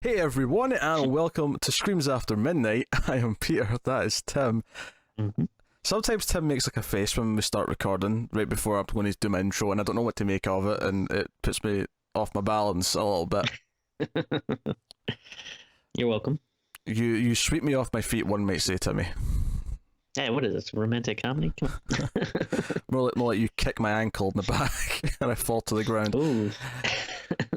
Hey everyone, and welcome to Screams After Midnight. I am Peter, that is Tim. Mm-hmm. Sometimes Tim makes like a face when we start recording, right before I'm going to do my intro, and I don't know what to make of it, and it puts me off my balance a little bit. You're welcome. You sweep me off my feet, one might say to me. Hey, what is this? Romantic comedy? more like you kick my ankle in the back and I fall to the ground. Ooh.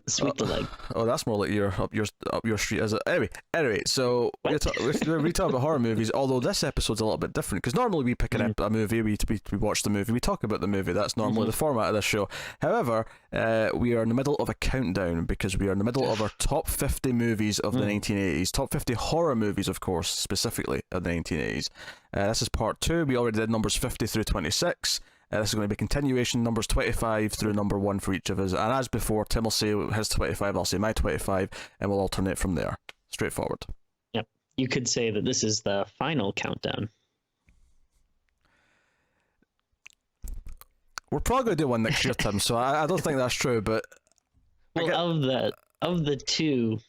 Sweep the leg. Oh, that's more like you're up your street, is it? Anyway, so we're talking about horror movies. Although this episode's a little bit different because normally we pick a movie, we watch the movie, we talk about the movie. That's normally the format of this show. However, we are in the middle of a countdown because we are in the middle of our top 50 movies of the 1980s, top 50 horror movies, of course, specifically of the 1980s. This is part 2. We already did numbers 50 through 26. This is going to be continuation, numbers 25 through number 1 for each of us. And as before, Tim will say his 25, I'll say my 25, and we'll alternate from there. Straightforward. Yep. You could say that this is the final countdown. We're probably going to do one next year, Tim, so I don't think that's true, but... Well, of the two,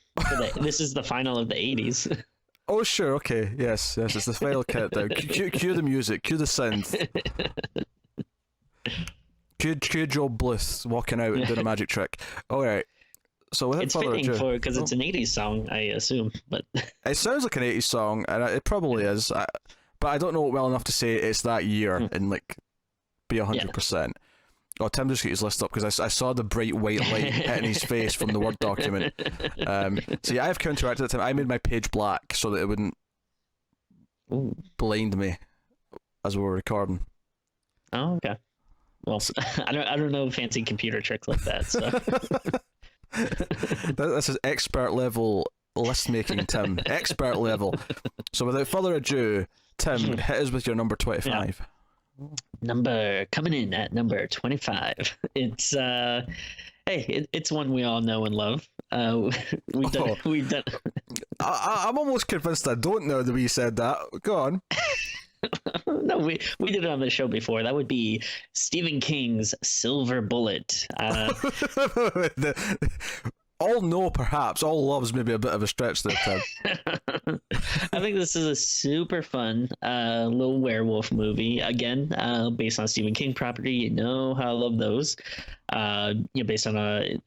this is the final of the 80s. Oh, sure, okay. Yes, it's the final countdown. Cue the music, cue the synth. Cue Joe Bluth walking out and doing a magic trick. Alright, so without it's further fitting ado... because it's an 80s song, I assume, but... It sounds like an 80s song, and it probably is, but I don't know it well enough to say it's that year and, like, be 100%. Yeah. Oh, Tim just got his list up because I saw the bright white light hitting his face from the Word document. So yeah, I've counteracted it. I made my page black so that it wouldn't blind me as we were recording. Oh, okay. Well, I don't know fancy computer tricks like that. So this is expert level list making, Tim. Expert level. So without further ado, Tim, hit us with your number 25. Yeah. Coming in at number 25. It's it's one we all know and love. We've done. I'm almost convinced I don't know the way you said that. Go on. No, we did it on the show before. That would be Stephen King's Silver Bullet. All no, perhaps. All love's maybe a bit of a stretch there, Tim. I think this is a super fun little werewolf movie. Again, based on Stephen King property. You know how I love those. Based on a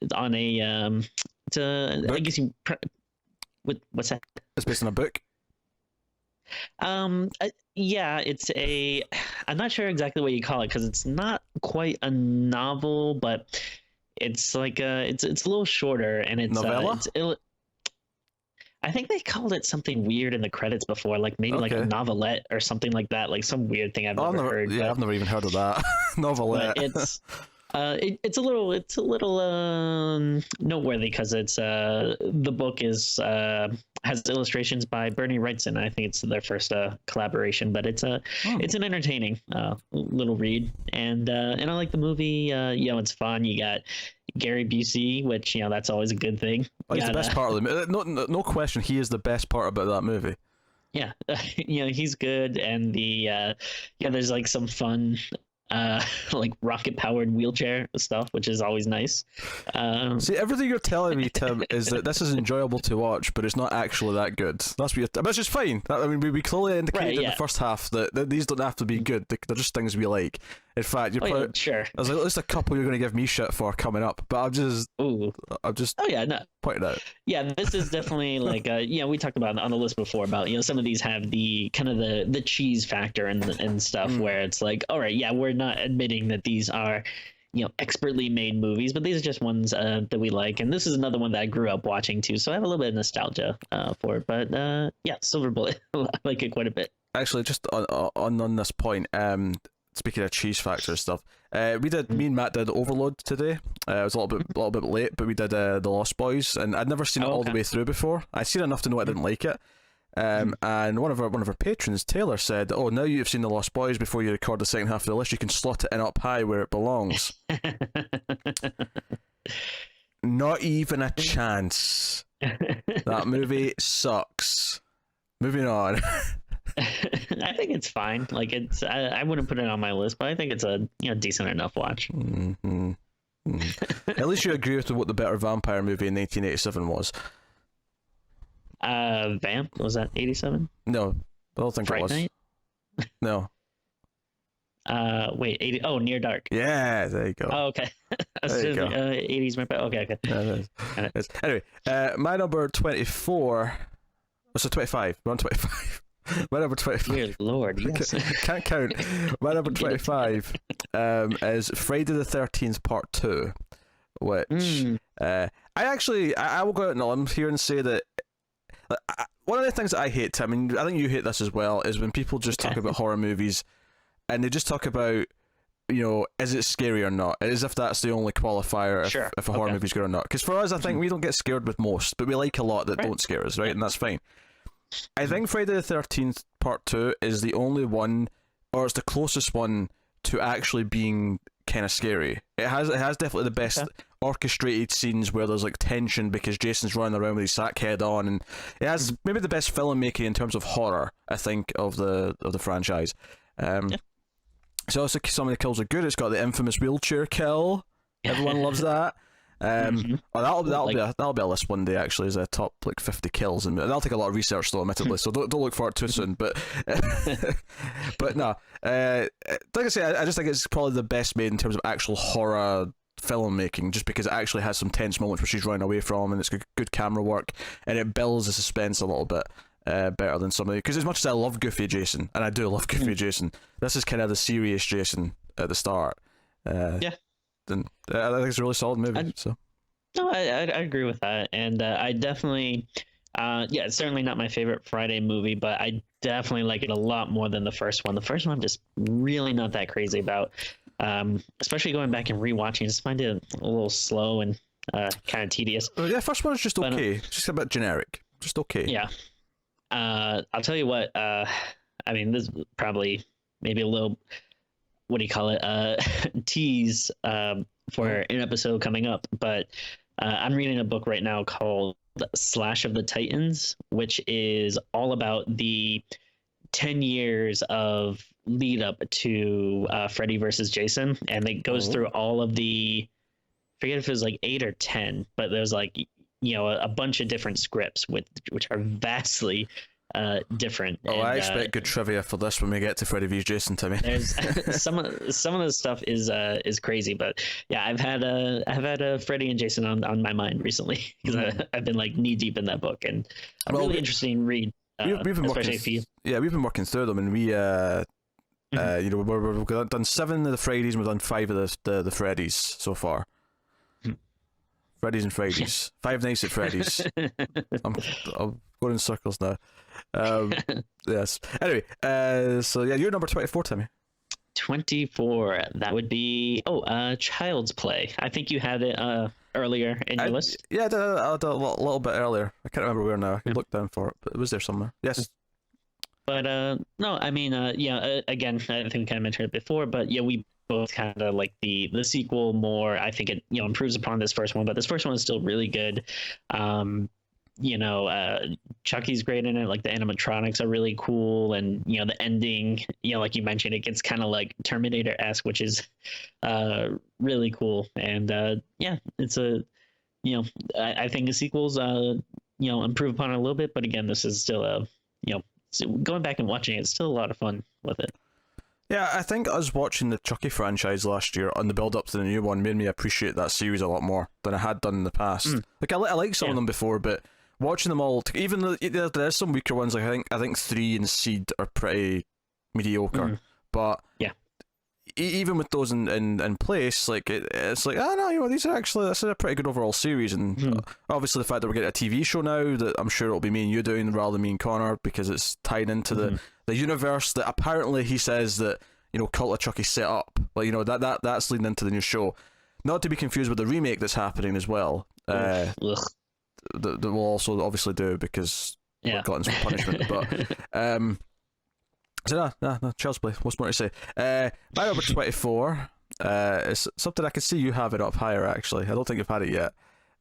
I guess you. What's that? It's based on a book. Yeah, it's a. I'm not sure exactly what you call it because it's not quite a novel, but. It's like it's a little shorter and it's novella. I think they called it something weird in the credits before, like maybe like a novelette or something like that, like some weird thing I've never heard. Yeah, I've never even heard of that. Novelette. It's a little noteworthy because it's the book is has illustrations by Bernie Wrightson. I think it's their first collaboration, but it's it's an entertaining little read, and I like the movie. It's fun. You got Gary Busey, which that's always a good thing. Oh, he's the best part of the movie. No question, he is the best part about that movie. Yeah, he's good, and there's like some fun. Like rocket powered wheelchair stuff, which is always nice. See, everything you're telling me, Tim, is that this is enjoyable to watch, but it's not actually that good. That's what but it's just fine. I mean, we clearly indicated in the first half that these don't have to be good. They're just things we like. In fact, sure. There's at least a couple you're going to give me shit for coming up, but I'm just pointing out. Yeah, this is definitely like we talked about on the list before about some of these have the kind of the cheese factor and stuff where it's like, all right, yeah, we're not admitting that these are expertly made movies, but these are just ones that we like, and this is another one that I grew up watching too, so I have a little bit of nostalgia for it. But Silver Bullet, I like it quite a bit. Actually, just on this point, speaking of cheese factor stuff, me and Matt did Overload today. It was a little bit late, but we did The Lost Boys, and I'd never seen it all the way through before. I'd seen enough to know I didn't like it. And one of our patrons, Taylor, said, "Oh, now you've seen The Lost Boys, before you record the second half of the list, you can slot it in up high where it belongs." Not even a chance. That movie sucks. Moving on. I think it's fine. Like I wouldn't put it on my list, but I think it's a decent enough watch. At least you agree with what the better vampire movie in 1987 was. Vamp, was that 87? No, I don't think it Fright was. Night? No. Wait, 80. Oh, Near Dark. Yeah, there you go. Oh, okay. There you go. 80s. Okay. Yeah, it is. Got it. It's- Anyway, my number 24. Oh, so 25. We're on 25. My number 25. Dear Lord, yes. Can't count. My number 25 is Friday the 13th Part 2, which Mm. I will go out on a limb here and say that one of the things that I hate, Tim, and I think you hate this as well, is when people just talk about horror movies and they just talk about, is it scary or not? As if that's the only qualifier Sure. if a horror Okay. movie's good or not. Because for us, I think we don't get scared with most, but we like a lot that Right. don't scare us, right? And that's fine. I think Friday the 13th Part 2 is the only one, or it's the closest one to actually being kind of scary. It has definitely the best orchestrated scenes where there's like tension because Jason's running around with his sack head on, and it has maybe the best filmmaking in terms of horror, I think, of the franchise. So also some of the kills are good. It's got the infamous wheelchair kill. Everyone loves that. Mhm. Oh, that'll Like- be a list one day actually, as a top like 50 kills, and that'll take a lot of research though, admittedly. So don't look for it too soon. But but no, like I say, I just think it's probably the best made in terms of actual horror filmmaking, just because it actually has some tense moments where she's running away from, and it's good camera work, and it builds the suspense a little bit. Better than some of the, because as much as I love Goofy Jason, and I do love Goofy Jason, this is kind of the serious Jason at the start. Yeah. Then I think it's a really solid movie. I'd- So No, I agree with that, and I definitely, it's certainly not my favorite Friday movie, but I definitely like it a lot more than the first one. The first one I'm just really not that crazy about, especially going back and rewatching. I just find it a little slow and kind of tedious. yeah, first one's just But, okay, just a bit generic, just okay. Yeah. I'll tell you what. I mean, this is probably maybe a little, what do you call it? Tease for an episode coming up. But I'm reading a book right now called Slash of the Titans, which is all about the 10 years of lead up to Freddy versus Jason, and it goes through all of the. I forget if it was like 8 or 10, but there's like a bunch of different scripts which are vastly different. Oh, and, I expect good trivia for this when we get to Freddy vs Jason, Timmy. there's some of the stuff is crazy, but yeah, I've had a Freddy and Jason on my mind recently because I've been like knee deep in that book, and a Well, really interesting read. We've been especially working. if you. Yeah, we've been working through them, and we we've done 7 of the Fridays, and we've done 5 of the Freddies so far. Freddy's and Fridays. 5 Nights at Freddy's. I'm going in circles now. Yes. Anyway, so yeah, you're number 24, Timmy. 24. That would be Child's Play. I think you had it earlier in your list. Yeah, I did a little bit earlier. I can't remember where now. I can look down for it, but it was there somewhere. Yes. But no, I mean, again, I think we kind of mentioned it before, but yeah, we both kind of like the sequel more. I think it improves upon this first one, but this first one is still really good. Chucky's great in it. Like the animatronics are really cool, and the ending, like you mentioned, it gets kind of like Terminator-esque, which is really cool. And yeah, it's I think the sequels improve upon it a little bit, but again, this is still going back and watching it, it's still a lot of fun with it. Yeah, I think us watching the Chucky franchise last year on the build up to the new one made me appreciate that series a lot more than I had done in the past. Like I like some of them before, but watching them all, even though there's some weaker ones, like I think 3 and Seed are pretty mediocre, but yeah. Even with those in place, like it's like, oh no, this is a pretty good overall series, and obviously the fact that we're getting a TV show now that I'm sure it'll be me and you doing rather than me and Connor, because it's tied into the universe that apparently he says that Cult of Chucky set up, like that's leading into the new show, not to be confused with the remake that's happening as well. That we'll also obviously do because we're gluttons for punishment, but so no, Child's Play. What's more to say? My number 24 is something I can see you have it up higher. Actually, I don't think you've had it yet,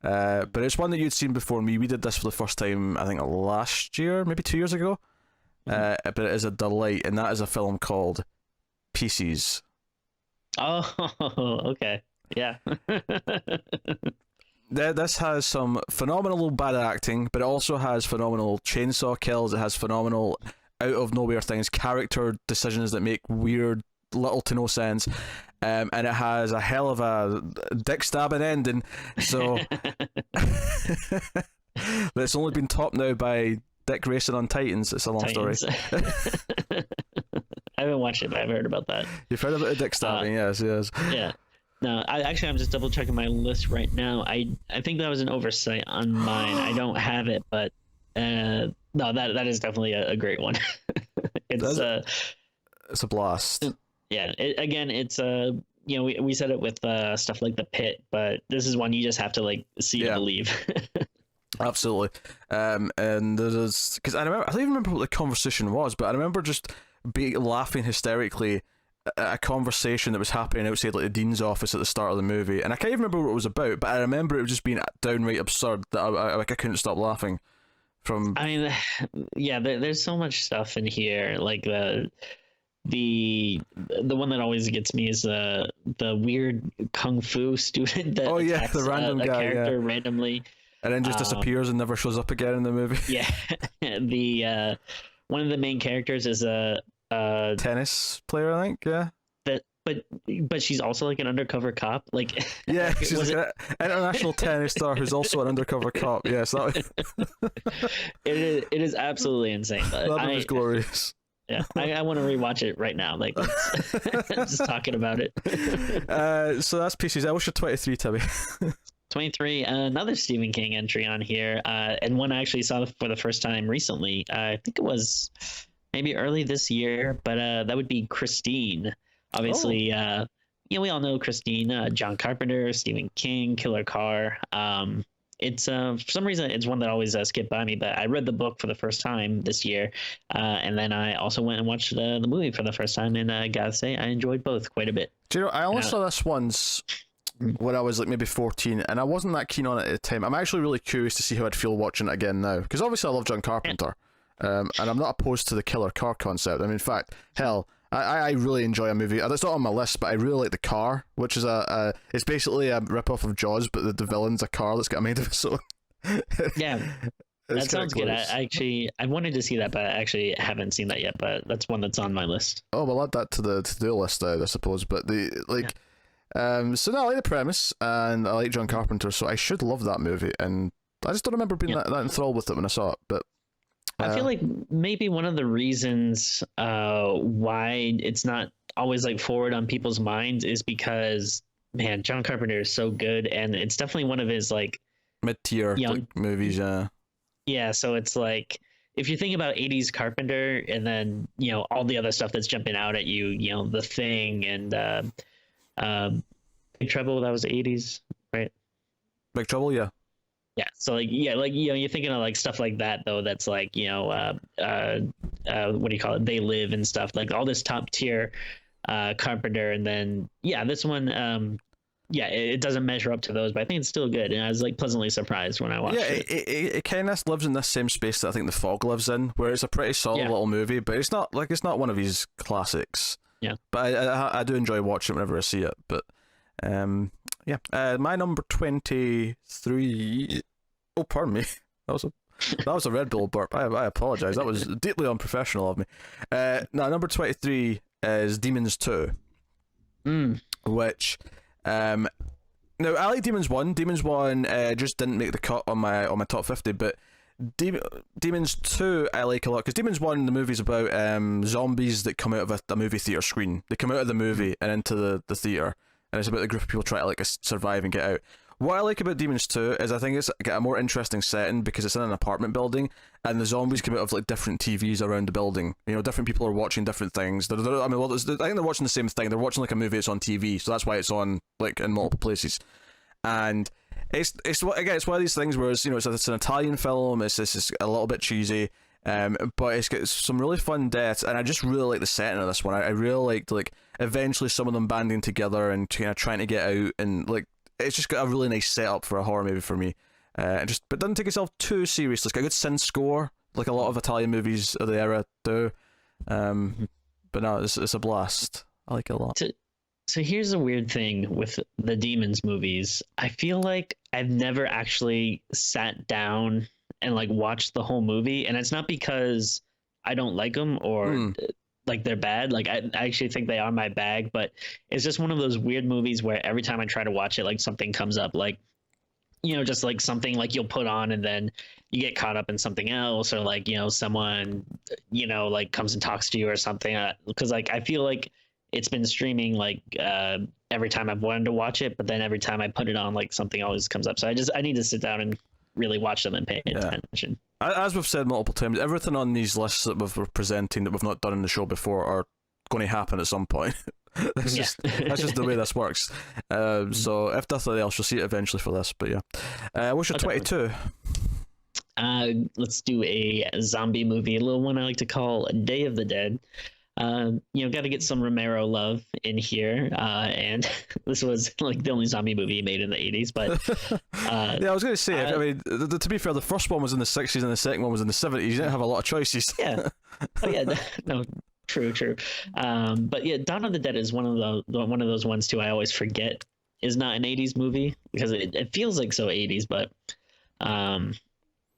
but it's one that you'd seen before me. We did this for the first time, I think, last year, maybe 2 years ago. But it is a delight, and that is a film called Pieces. Oh, okay, yeah. This has some phenomenal bad acting, but it also has phenomenal chainsaw kills. It has phenomenal out of nowhere things, character decisions that make weird, little to no sense, and it has a hell of a dick stabbing ending. So it's only been topped now by Dick racing on Titans. It's a long story. I haven't watched it, but I've heard about that. You've heard about the dick stabbing, yes. Yeah. No, I'm just double checking my list right now. I think that was an oversight on mine. I don't have it, but no, that is definitely a great one. It's a blast. Yeah. It's we said it with stuff like The Pit, but this is one you just have to like see to believe. Absolutely. And there's because I don't even remember what the conversation was, but I remember just laughing hysterically at a conversation that was happening outside like the dean's office at the start of the movie, and I can't even remember what it was about, but I remember it just being downright absurd that I couldn't stop laughing. I mean, yeah, there's so much stuff in here. Like the one that always gets me is the weird kung fu student that attacks the random a guy character randomly, and then just disappears and never shows up again in the movie. Yeah, the one of the main characters is a tennis player, I think. Yeah. But she's also like an undercover cop. Like yeah, she's like an international tennis star who's also an undercover cop. Yes, it is absolutely insane. That was glorious. Yeah, I want to rewatch it right now. Like just talking about it. So that's pieces. What's your 23, Timmy? 23, another Stephen King entry on here, and one I actually saw for the first time recently. I think it was maybe early this year, but that would be Christine. Obviously, we all know Christine, John Carpenter, Stephen King, Killer Car. It's for some reason it's one that always skipped by me, but I read the book for the first time this year, and then I also went and watched the movie for the first time, and I gotta say I enjoyed both quite a bit. Do you know, I only saw this once when I was like maybe 14, and I wasn't that keen on it at the time. I'm actually really curious to see how I'd feel watching it again now, because obviously I love John Carpenter, and I'm not opposed to the Killer Car concept. I mean, in fact, hell, I really enjoy a movie. It's not on my list, but I really like The Car, which is it's basically a rip-off of Jaws, but the villain's a car that's got a mind of its own. Yeah, that sounds good. I wanted to see that, but I actually haven't seen that yet. But that's one that's on my list. Oh, we'll add that to the to-do list, I suppose. But so no, I like the premise, and I like John Carpenter, so I should love that movie. And I just don't remember being that enthralled with it when I saw it, but. I feel like maybe one of the reasons why it's not always like forward on people's minds is because, man, John Carpenter is so good, and it's definitely one of his like mid-tier movies. Yeah, so it's like if you think about 80s Carpenter, and then all the other stuff that's jumping out at you, The Thing and Big Trouble, that was the 80s, right? Big Trouble, yeah. Yeah, so you're thinking of like stuff like that though. That's like what do you call it? They Live and stuff, like all this top tier Carpenter, and then this one it doesn't measure up to those, but I think it's still good, and I was like pleasantly surprised when I watched it. It kind of lives in this same space that I think The Fog lives in, where it's a pretty solid little movie, but it's not one of his classics. Yeah, but I do enjoy watching it whenever I see it, but. My number 23. Oh, pardon me. That was a Red Bull burp. I apologize. That was deeply unprofessional of me. Number 23 is Demons 2, which now I like Demons 1. Demons 1 just didn't make the cut on my top 50, but Demons 2 I like a lot, because Demons 1, the movie's about zombies that come out of a movie theater screen. They come out of the movie and into the theater. And it's about a group of people trying to survive and get out. What I like about Demons 2 is I think it's got a more interesting setting because it's in an apartment building, and the zombies come out of like different TVs around the building. Different people are watching different things. I think they're watching the same thing. They're watching like a movie that's on TV, so that's why it's on like in multiple places. And it's one of these things where it's an Italian film. It's a little bit cheesy. But it's got some really fun deaths, and I just really like the setting of this one. I really liked like eventually some of them banding together and trying to get out, and like it's just got a really nice setup for a horror movie for me. But doesn't take itself too seriously. It's got a good synth score, like a lot of Italian movies of the era do. But no, it's a blast. I like it a lot. So here's a weird thing with the Demons movies. I feel like I've never actually sat down and like watched the whole movie, and it's not because I don't like them or Hmm. like they're bad. Like I actually think they are my bag, but it's just one of those weird movies where every time I try to watch it, like something comes up, like just like something like you'll put on and then you get caught up in something else, or like someone like comes and talks to you or something. Because like I feel like it's been streaming like every time I've wanted to watch it, but then every time I put it on, like something always comes up. So I need to sit down and really watch them and pay attention. As we've said multiple times, everything on these lists that we're presenting that we've not done in the show before are going to happen at some point. that's just the way this works. So if nothing else, you'll see it eventually for this. But yeah, what's your 22? Let's do a zombie movie, a little one I like to call Day of the Dead. Got to get some Romero love in here, and this was like the only zombie movie he made in the 80s. But yeah, I was going to say, I mean, to be fair, the first one was in the 60s and the second one was in the 70s. You didn't have a lot of choices. Yeah. Oh yeah. No. True. But yeah, Dawn of the Dead is one of those ones too. I always forget is not an 80s movie because it feels like so 80s, but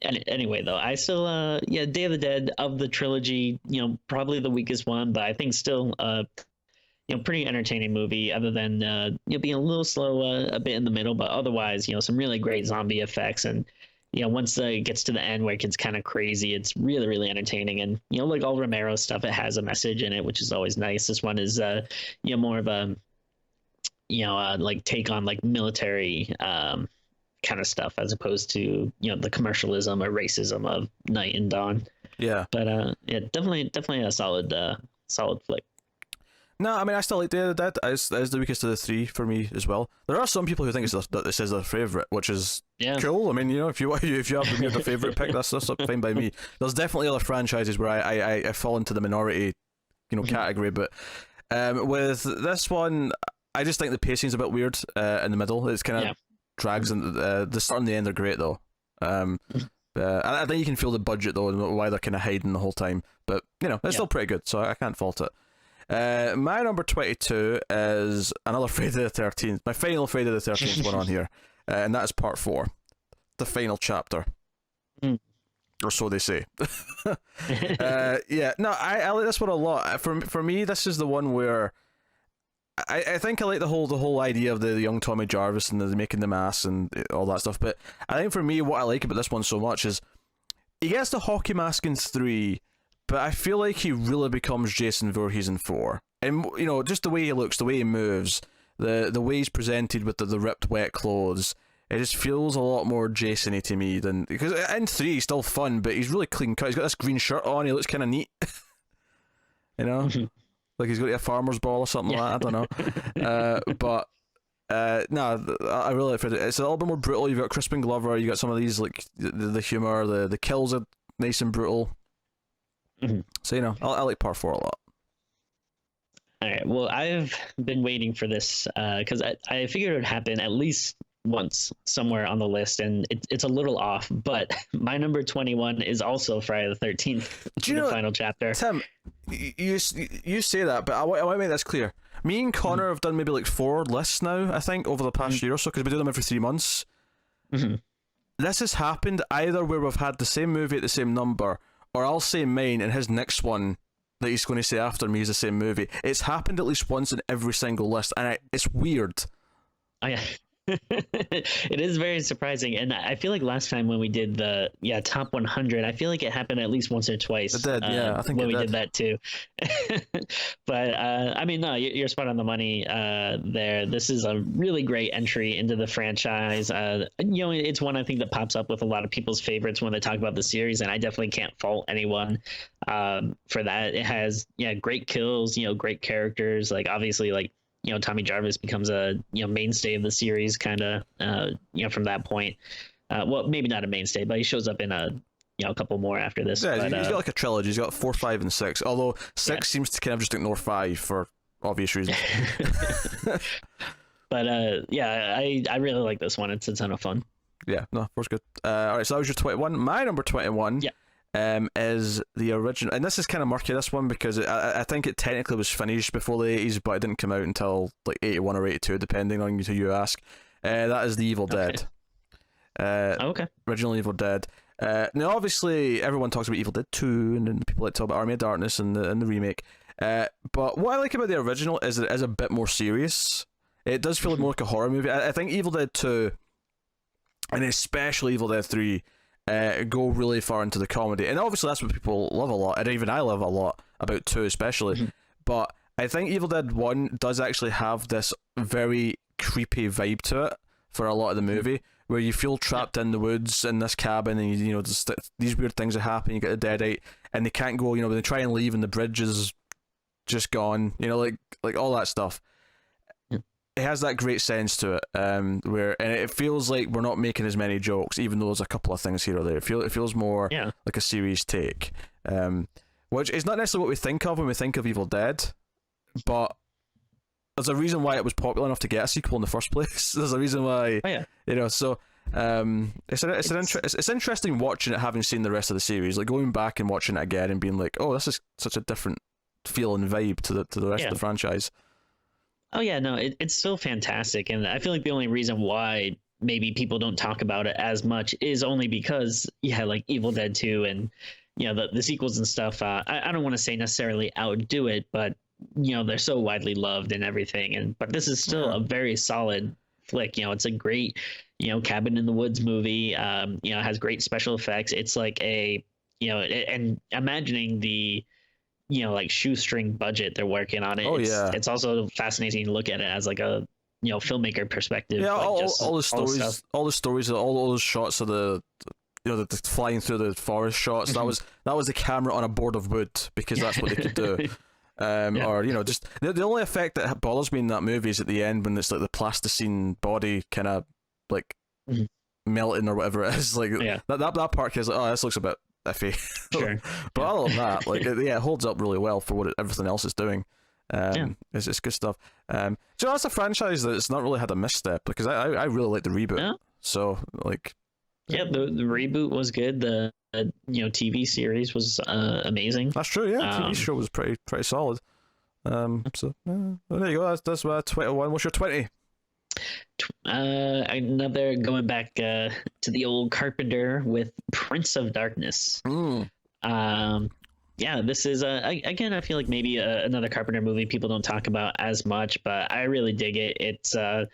anyway, though, I still Day of the Dead of the trilogy, probably the weakest one, but I think still pretty entertaining movie, other than being a little slow a bit in the middle, but otherwise, some really great zombie effects. And once it gets to the end where it gets kind of crazy, it's really, really entertaining. And like all Romero stuff, it has a message in it, which is always nice. This one is more of a like take on like military kind of stuff, as opposed to the commercialism or racism of Night and Dawn. Yeah. But yeah, definitely a solid flick. No, I mean, I still like Day of the Dead. It's the weakest of the three for me as well. There are some people who think that this is their favourite, which is cool. I mean, if you have the favourite pick, that's fine by me. There's definitely other franchises where I fall into the minority, category. But with this one, I just think the pacing's a bit weird in the middle. It's kind of drags, and the start and the end are great though. I think you can feel the budget though, and why they're kind of hiding the whole time. But it's still pretty good, so I can't fault it. My number 22 is another Friday the 13th. My final Friday the 13th one on here, and that is part 4, the final chapter, or so they say. I like this one a lot. For me, this is the one where I think I like the whole idea of the young Tommy Jarvis and the making the mask and all that stuff. But I think for me, what I like about this one so much is he gets the hockey mask in 3. But I feel like he really becomes Jason Voorhees in 4. And, just the way he looks, the way he moves, the way he's presented with the ripped, wet clothes, it just feels a lot more Jason-y to me than... Because in 3, he's still fun, but he's really clean cut. He's got this green shirt on, he looks kind of neat. Like he's got a farmer's ball or something like that, I don't know. I really like it. It's a little bit more brutal. You've got Crispin Glover, you got some of these, like, the humour, the kills are nice and brutal. So I like part 4 a lot. All right. Well, I've been waiting for this because I figured it would happen at least once somewhere on the list, and it's a little off. But my number 21 is also Friday the 13th. The final chapter. Tim, you say that, but I want to make this clear. Me and Connor have done maybe like 4 lists now, I think, over the past year or so, because we do them every 3 months. This has happened either where we've had the same movie at the same number, or I'll say mine, and his next one that he's going to say after me is the same movie. It's happened at least once in every single list, and it's weird. Oh, yeah. It is very surprising, and I feel like last time when we did the top 100, I feel like it happened at least once or twice. It did, I think when we did that too. But I mean, no, you're spot on the money there. This is a really great entry into the franchise. It's one I think that pops up with a lot of people's favorites when they talk about the series, and I definitely can't fault anyone for that. It has great kills, great characters, like obviously like Tommy Jarvis becomes a mainstay of the series, kind of from that point. Well, maybe not a mainstay, but he shows up in a couple more after this. Yeah, but, he's got like a trilogy. He's got 4, 5, and 6. Although 6 seems to kind of just ignore 5 for obvious reasons. But I really like this one. It's a ton of fun. Yeah, no, 4's good. All right, so that was your 21. My number 21 is the original, and this is kind of murky, this one, because I think it technically was finished before the 80s, but it didn't come out until like 81 or 82, depending on who you ask. That is the Evil Dead. Okay. Original Evil Dead. Now, obviously, everyone talks about Evil Dead 2, and then people like to talk about Army of Darkness and the remake. But what I like about the original is that it is a bit more serious. It does feel more like a horror movie. I think Evil Dead 2, and especially Evil Dead 3, go really far into the comedy. And obviously that's what people love a lot, and even I love a lot about 2 especially. But I think Evil Dead 1 does actually have this very creepy vibe to it for a lot of the movie, where you feel trapped in the woods in this cabin, and you know just, these weird things are happening. You get the deadite, and they can't go. You know, they try and leave, and the bridge is just gone. You know, like all that stuff. It has that great sense to it, where, and it feels like we're not making as many jokes, even though there's a couple of things here or there. It feels more like a serious take, which is not necessarily what we think of when we think of Evil Dead, but there's a reason why it was popular enough to get a sequel in the first place. There's a reason why, you know. So it's interesting watching it, having seen the rest of the series, like going back and watching it again and being like, oh, this is such a different feel and vibe to the rest of the franchise. Oh yeah, no, it's still fantastic, and I feel like the only reason why maybe people don't talk about it as much is only because like Evil Dead 2 and the sequels and stuff. I don't want to say necessarily outdo it, but they're so widely loved and everything. But this is still a very solid flick. It's a great cabin in the woods movie. It has great special effects. It's like and imagining the like shoestring budget they're working on it. It's also fascinating to look at it as like a filmmaker perspective. Yeah, like all the stories, all those shots of the the flying through the forest shots. That was the camera on a board of wood, because that's what they could do. Or just the only effect that bothers me in that movie is at the end when it's like the plasticine body kind of like melting or whatever it is. Like that part is like, oh, this looks a bit iffy. Sure. But other than that, like it holds up really well for what everything else is doing. It's good stuff. So that's a franchise that's not really had a misstep, because I really like the reboot. Yeah. So like, the reboot was good. The TV series was amazing. That's true. Yeah, TV show was pretty solid. So there you go. That's 21. What's your 20? Another, going back to the old Carpenter with Prince of Darkness. This is again, I feel like maybe another Carpenter movie people don't talk about as much, but I really dig it. It's I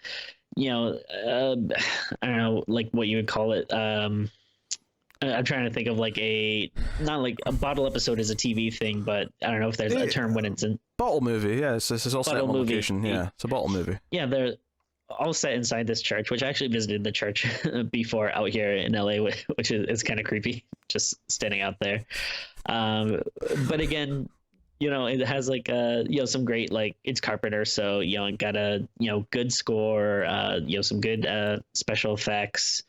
don't know, like what you would call it. I'm trying to think of like not like a bottle episode is a TV thing, but I don't know if there's a term when it's in bottle movie. Yeah, it's all set on location. Yeah, it's a bottle movie. Yeah, they're all set inside this church, which I actually visited the church before out here in LA, which is kind of creepy, just standing out there. But again, it has like some great, like, it's Carpenter, so it got a good score, some good special effects.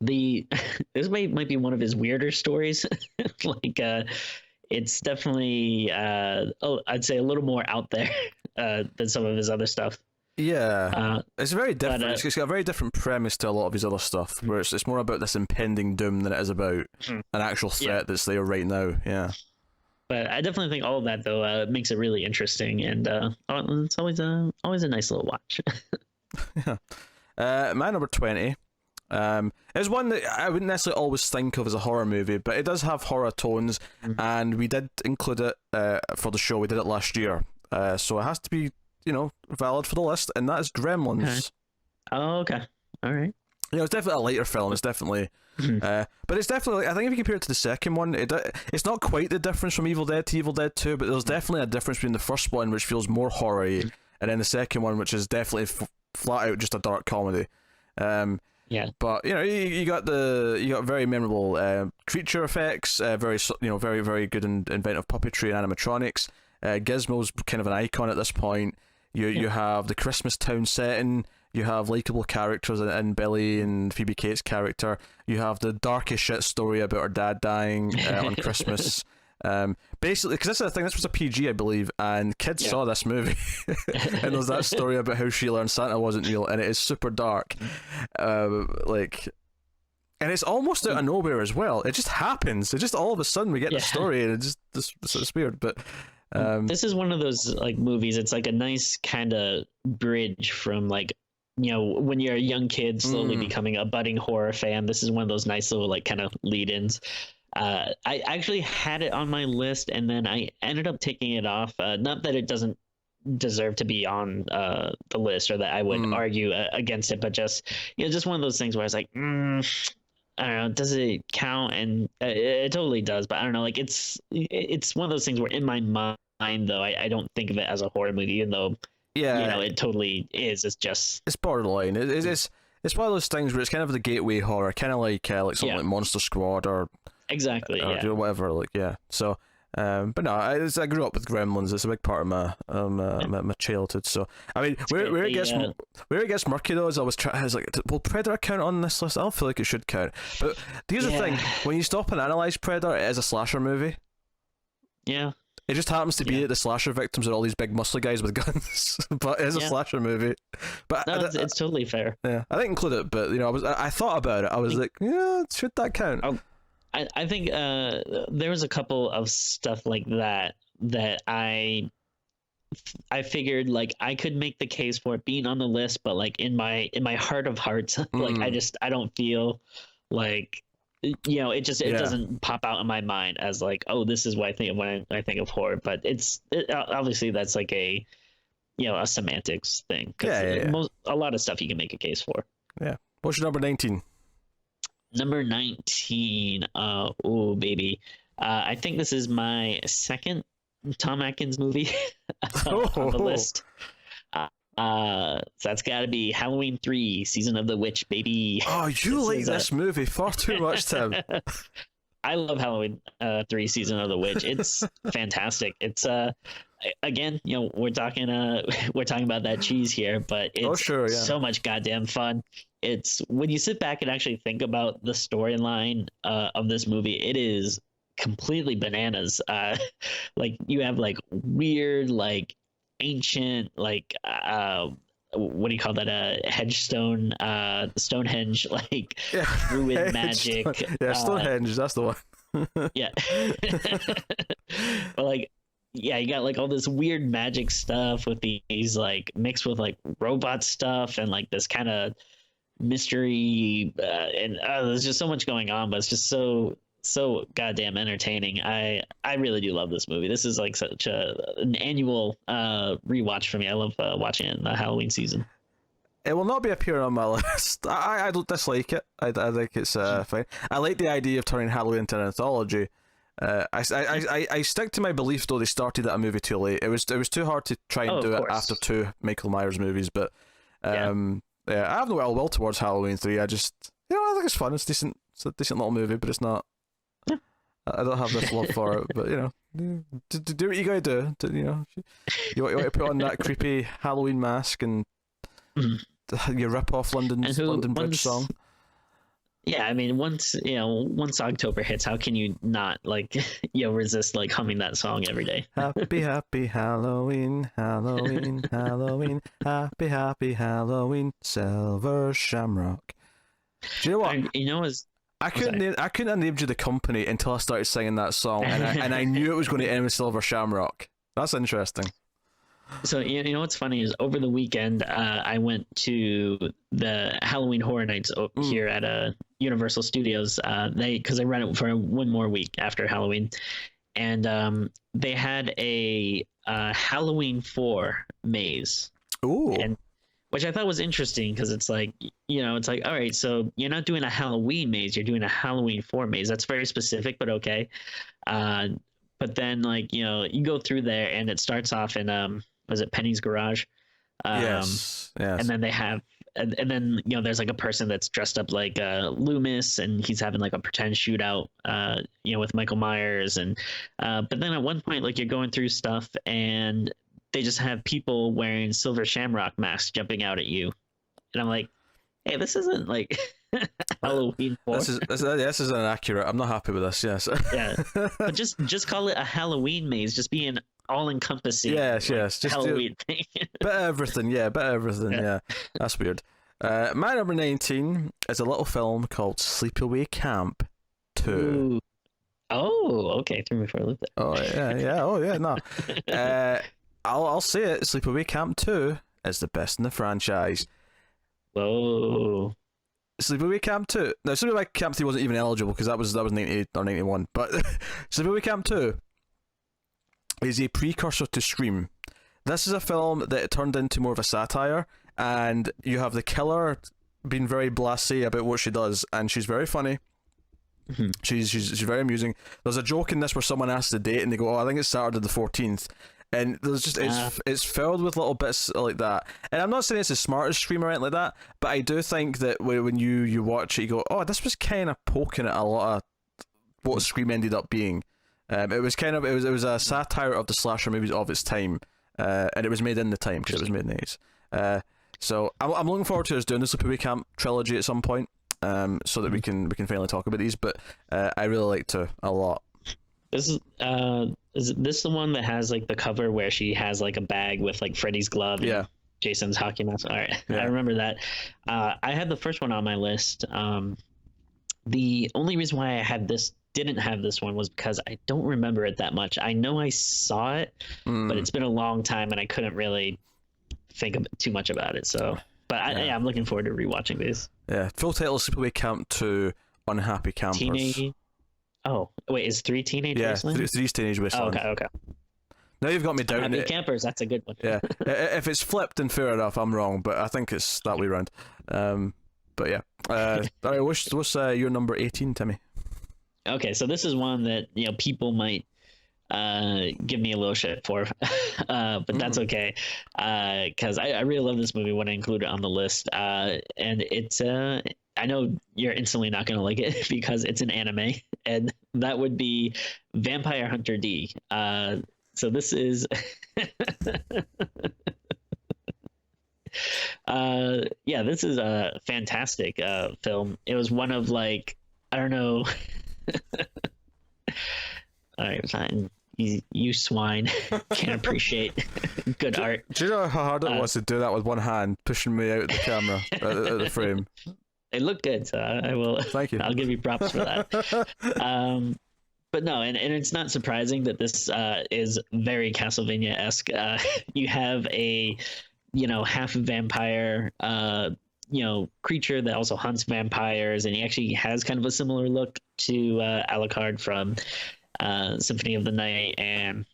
This might be one of his weirder stories. Like it's definitely I'd say a little more out there than some of his other stuff. Yeah, it's very different. It's got a very different premise to a lot of his other stuff, where it's more about this impending doom than it is about an actual threat that's there right now. Yeah. But I definitely think all of that, though, makes it really interesting, and it's always a nice little watch. Yeah. My number 20 is one that I wouldn't necessarily always think of as a horror movie, but it does have horror tones, and we did include it for the show. We did it last year, so it has to be valid for the list, and that is Gremlins. Okay. Oh, okay. All right. It's definitely a lighter film. It's definitely, but it's definitely. I think if you compare it to the second one, it's not quite the difference from Evil Dead to Evil Dead 2, but there's definitely a difference between the first one, which feels more horror-y, and then the second one, which is definitely flat out just a dark comedy. But you got very memorable creature effects, very very good and inventive puppetry and animatronics. Gizmo's kind of an icon at this point. You have the Christmas town setting. You have likable characters in Billy and Phoebe Cates' character. You have the darkest shit story about her dad dying on Christmas. Basically, because this is the thing, this was a PG, I believe, and kids saw this movie. And there's that story about how she learned Santa wasn't real, and it is super dark. And and it's almost out of nowhere as well. It just happens. It just all of a sudden we get the story, and it's weird. But this is one of those like movies. It's like a nice kind of bridge from like, you know, when you're a young kid slowly becoming a budding horror fan. This is one of those nice little like kind of lead-ins. I actually had it on my list, and then I ended up taking it off. Not that it doesn't deserve to be on the list, or that I would argue against it, but just, you know, just one of those things where I was like, I don't know, does it count? And it totally does, but I don't know, like it's one of those things where in my mind though, I don't think of it as a horror movie, even though you know it totally is. It's borderline. It's one of those things where it's kind of the gateway horror, kind of like something like Monster Squad or whatever, like so. But no, I grew up with Gremlins. It's a big part of my childhood. So I mean, where it gets murky though is I was like, will Predator count on this list? I don't feel like it should count. But here's the thing: when you stop and analyze Predator, it is a slasher movie. Yeah. It just happens to be that the slasher victims are all these big muscly guys with guns, but it is a slasher movie. But no, it's totally fair. Yeah, I didn't include it, but you know, I thought about it. I was like, yeah, should that count? I think there was a couple of stuff like that I figured like I could make the case for it being on the list, but like in my heart of hearts, like I don't feel like, you know, it doesn't pop out in my mind as like, oh, this is what I think of when I think of horror. But obviously that's like a, you know, a semantics thing. A lot of stuff you can make a case for. Yeah. What's your number 19? Number 19. Oh baby. I think this is my second Tom Atkins movie on the list. So that's got to be Halloween 3: Season of the Witch, baby. Oh, this movie far too much, Tim. I love Halloween 3: Season of the Witch. It's fantastic. It's again, you know, we're talking about that cheese here, but it's so much goddamn fun. It's when you sit back and actually think about the storyline of this movie, it is completely bananas. Like you have like weird, like ancient, like what do you call that? Hedgestone, Stonehenge, like druid magic. Stonehenge. That's the one. Yeah. But like, yeah, you got like all this weird magic stuff with these like mixed with like robot stuff and like this kind of mystery and there's just so much going on, but it's just so goddamn entertaining. I really do love this movie. This is like such an annual rewatch for me. I love watching it in the Halloween season. It will not be appearing on my list. I don't dislike it. I think it's fine. I like the idea of turning Halloween into an anthology. I stick to my belief though. They started at a movie too late. It was too hard to try and do it after 2 Michael Myers movies. But yeah, I have no ill will towards Halloween 3. I just, you know, I think it's fun. It's decent. It's a decent little movie, but it's not. I don't have this love for it. But you know, do what you gotta do. You know, you want to put on that creepy Halloween mask and you rip off London Bridge song. Yeah, I mean, once October hits, how can you not like resist like humming that song every day? Happy Halloween, Halloween, Halloween, happy Halloween, Silver Shamrock. Do you know what? I couldn't have named you the company until I started singing that song, and I knew it was going to end with Silver Shamrock. That's interesting. So you know what's funny is over the weekend I went to the Halloween Horror Nights here at Universal Studios. Because they run it for one more week after Halloween, and they had a Halloween 4 maze. Ooh. Which I thought was interesting because it's like, it's like, all right, so you're not doing a Halloween maze, you're doing a Halloween 4 maze. That's very specific, but okay. But then like, you go through there and it starts off in was it Penny's Garage? Yes. And then they have, and then there's like a person that's dressed up like Loomis, and he's having like a pretend shootout, with Michael Myers, and but then at one point like you're going through stuff and they just have people wearing Silver Shamrock masks jumping out at you, and I'm like, hey, this isn't like Halloween 4. This is inaccurate. I'm not happy with this. Yes. Yeah, but just call it a Halloween maze. Just being all encompassing. Yes. Just Halloween thing. Bit of everything. Yeah, bit of everything. Yeah, that's weird. My number 19 is a little film called Sleepaway Camp 2. Ooh. Oh, okay. Threw me for a loop there. Oh yeah. No, I'll say it. Sleepaway Camp 2 is the best in the franchise. Whoa. Sleepaway Camp 2. No, Sleepaway Camp 3 wasn't even eligible because that was 98 or 91. But Sleepaway Camp 2 is a precursor to Scream. This is a film that turned into more of a satire, and you have the killer being very blasé about what she does, and she's very funny. Mm-hmm. She's very amusing. There's a joke in this where someone asks the date, and they go, "Oh, I think it's Saturday the 14th." And there's just it's filled with little bits like that. And I'm not saying it's as smart as Scream or anything like that, but I do think that when you watch it, you go, "Oh, this was kind of poking at a lot of what Scream ended up being." It was a satire of the slasher movies of its time, and it was made in the time because it was made in the 80s. So I'm looking forward to us doing the Sleepaway Camp trilogy at some point, so that we can finally talk about these. But I really liked it a lot. This is this the one that has like the cover where she has like a bag with like Freddy's glove and Jason's hockey mask? All right, yeah. I remember that. I had the first one on my list. The only reason why I didn't have this one was because I don't remember it that much. I know I saw it, but it's been a long time and I couldn't really think too much about it. So, but I'm looking forward to rewatching these. Yeah, full title: Sleepaway Camp 2: Unhappy Campers. Oh, wait, is 3 Teenage Wasteland? Yeah, 3's Teenage Wasteland. Oh, okay. Now you've got me down. Unhappy Campers, that's a good one. Yeah, if it's flipped, then fair enough, I'm wrong, but I think it's that way round. But yeah. All right, what's your number 18, Timmy? Okay, so this is one that people might give me a little shit for, but that's okay, because I really love this movie when I include it on the list, and it's I know you're instantly not going to like it because it's an anime, and that would be Vampire Hunter D. So this is this is a fantastic film. It was one of like, I don't know. All right, fine. You swine can't appreciate good art. Do you know how hard it was to do that with one hand, pushing me out of the camera, out the frame? It looked good, so I will. Thank you. I'll give you props for that. But no, and it's not surprising that this is very Castlevania-esque. You have a half vampire creature that also hunts vampires, and he actually has kind of a similar look to Alucard from Symphony of the Night. And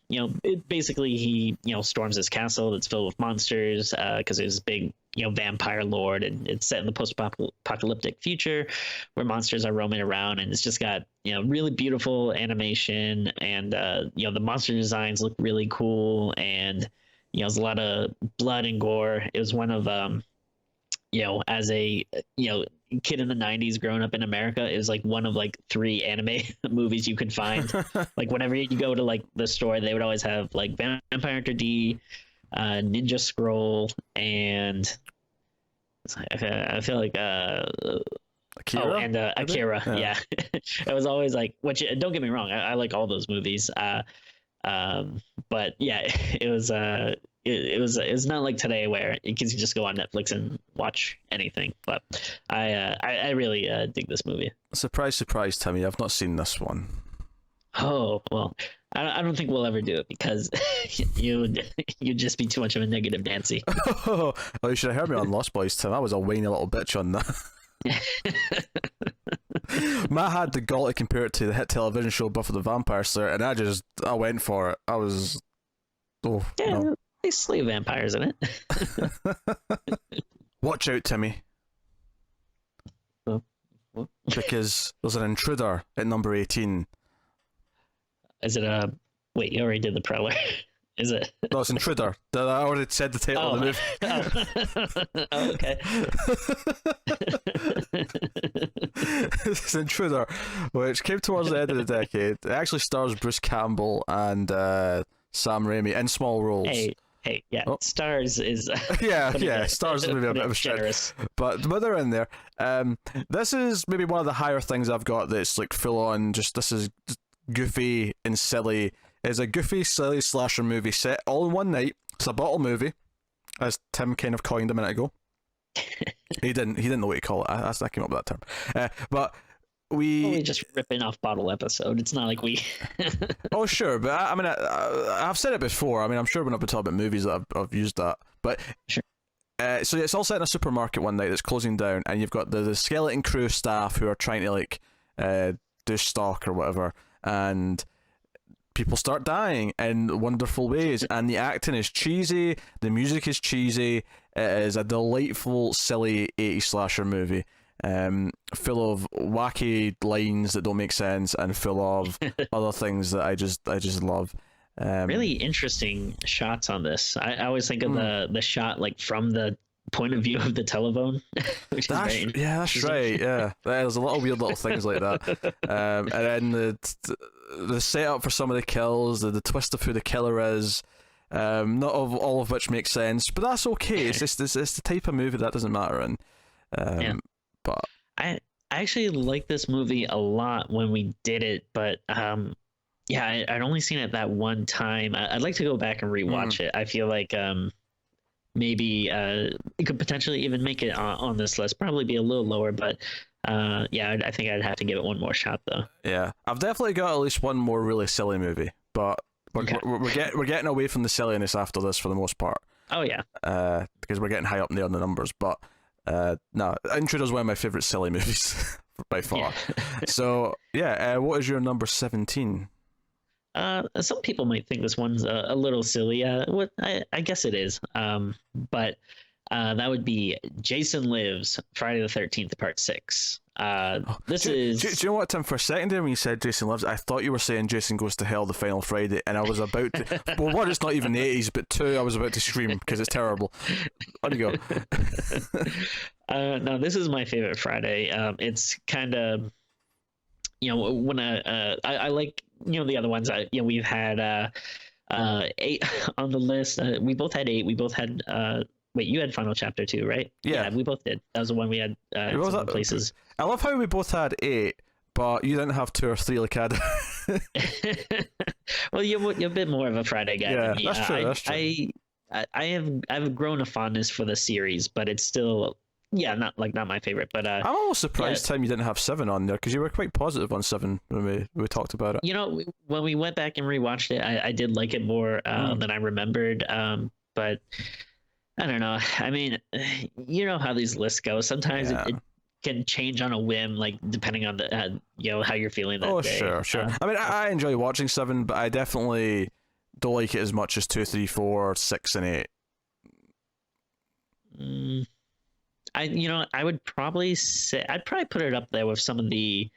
basically he storms this castle that's filled with monsters because there's this big vampire lord, and it's set in the post-apocalyptic future where monsters are roaming around, and it's just got really beautiful animation, and the monster designs look really cool, and there's a lot of blood and gore. It was one of as a kid in the 90s growing up in America, it was like one of like 3 anime movies you could find. Like whenever you go to like the store, they would always have like Vampire Hunter D, Ninja Scroll, and I feel like Akira? Akira. Yeah. It was always like, which, don't get me wrong, I like all those movies, but yeah, it was it's not like today where you can just go on Netflix and watch anything. But I really dig this movie. Surprise, Timmy, I've not seen this one. Oh well, I don't think we'll ever do it because you'd just be too much of a negative Nancy. Oh, you should have heard me on Lost Boys, Tim. I was a whiny little bitch on that. Matt had the gall to compare it to the hit television show Buffy the Vampire Slayer, and I went for it. I was no. They slay vampires in it. Watch out, Timmy. What? Because there's an intruder at number 18. Is it a... Wait, you already did the Prowler. Is it? No, it's Intruder. I already said the title of the movie. Oh, okay. It's Intruder, which came towards the end of the decade. It actually stars Bruce Campbell and Sam Raimi in small roles. Hey, yeah, Stars is... Stars is maybe a bit of a stretch. But they're in there. This is maybe one of the higher things I've got that's like full on, this is goofy and silly. It's a goofy, silly slasher movie set all in one night. It's a bottle movie, as Tim kind of coined a minute ago. He didn't know what you call it. I came up with that term. But Only we just ripping off bottle episode. It's not like we. oh sure, but I mean I've said it before. I mean I'm sure when I've been talking about movies that I've used that, but. Sure. So it's all set in a supermarket one night that's closing down, and you've got the skeleton crew staff who are trying to like do stock or whatever, and people start dying in wonderful ways, and the acting is cheesy, the music is cheesy. It is a delightful, silly 80s slasher movie, full of wacky lines that don't make sense, and full of other things that I just love. Really interesting shots on this. I always think of the shot like from the point of view of the telephone, which is very that's right. Yeah, there's a lot of weird little things like that. And then the setup for some of the kills, the twist of who the killer is, not of all of which makes sense, but that's okay. It's just it's the type of movie that doesn't matter in. But I actually like this movie a lot when we did it, but yeah, I'd only seen it that one time. I'd like to go back and rewatch it. I feel like maybe it could potentially even make it on this list. Probably be a little lower, but yeah, I think I'd have to give it one more shot though. Yeah, I've definitely got at least one more really silly movie, but we're getting away from the silliness after this for the most part. Oh yeah. Because we're getting high up there on the numbers, but no, Intruder's one of my favorite silly movies by far. Yeah. So yeah, what is your number 17? Some people might think this one's a little silly. What I guess it is. But that would be Jason Lives, Friday the 13th, Part 6. This is. Do you know what, Tim? For a second there, when you said Jason Lives, I thought you were saying Jason Goes to Hell, the final Friday, and I was about to. Well, one, it's not even the 80s, but two, I was about to scream because it's terrible. On you go. No, this is my favorite Friday. It's kind of. When I like the other ones. We've had 8 on the list. We both had 8. We both had wait, you had Final Chapter too, right? Yeah, we both did. That was the one we had. Some had, places. I love how we both had 8, but you didn't have 2 or 3 like I did. Well, you're a bit more of a Friday guy. Yeah, than me. that's true. That's true. I've grown a fondness for the series, but it's still. Yeah, not my favorite, but I'm almost surprised, Tim, you didn't have 7 on there because you were quite positive on 7 when we talked about it. When we went back and rewatched it, I did like it more than I remembered. But I don't know. I mean, you know how these lists go. Sometimes it can change on a whim, like depending on the how you're feeling that day. Oh, sure. I mean, I enjoy watching 7, but I definitely don't like it as much as 2, 3, 4, 6, and 8. I would probably say I'd probably put it up there with some of the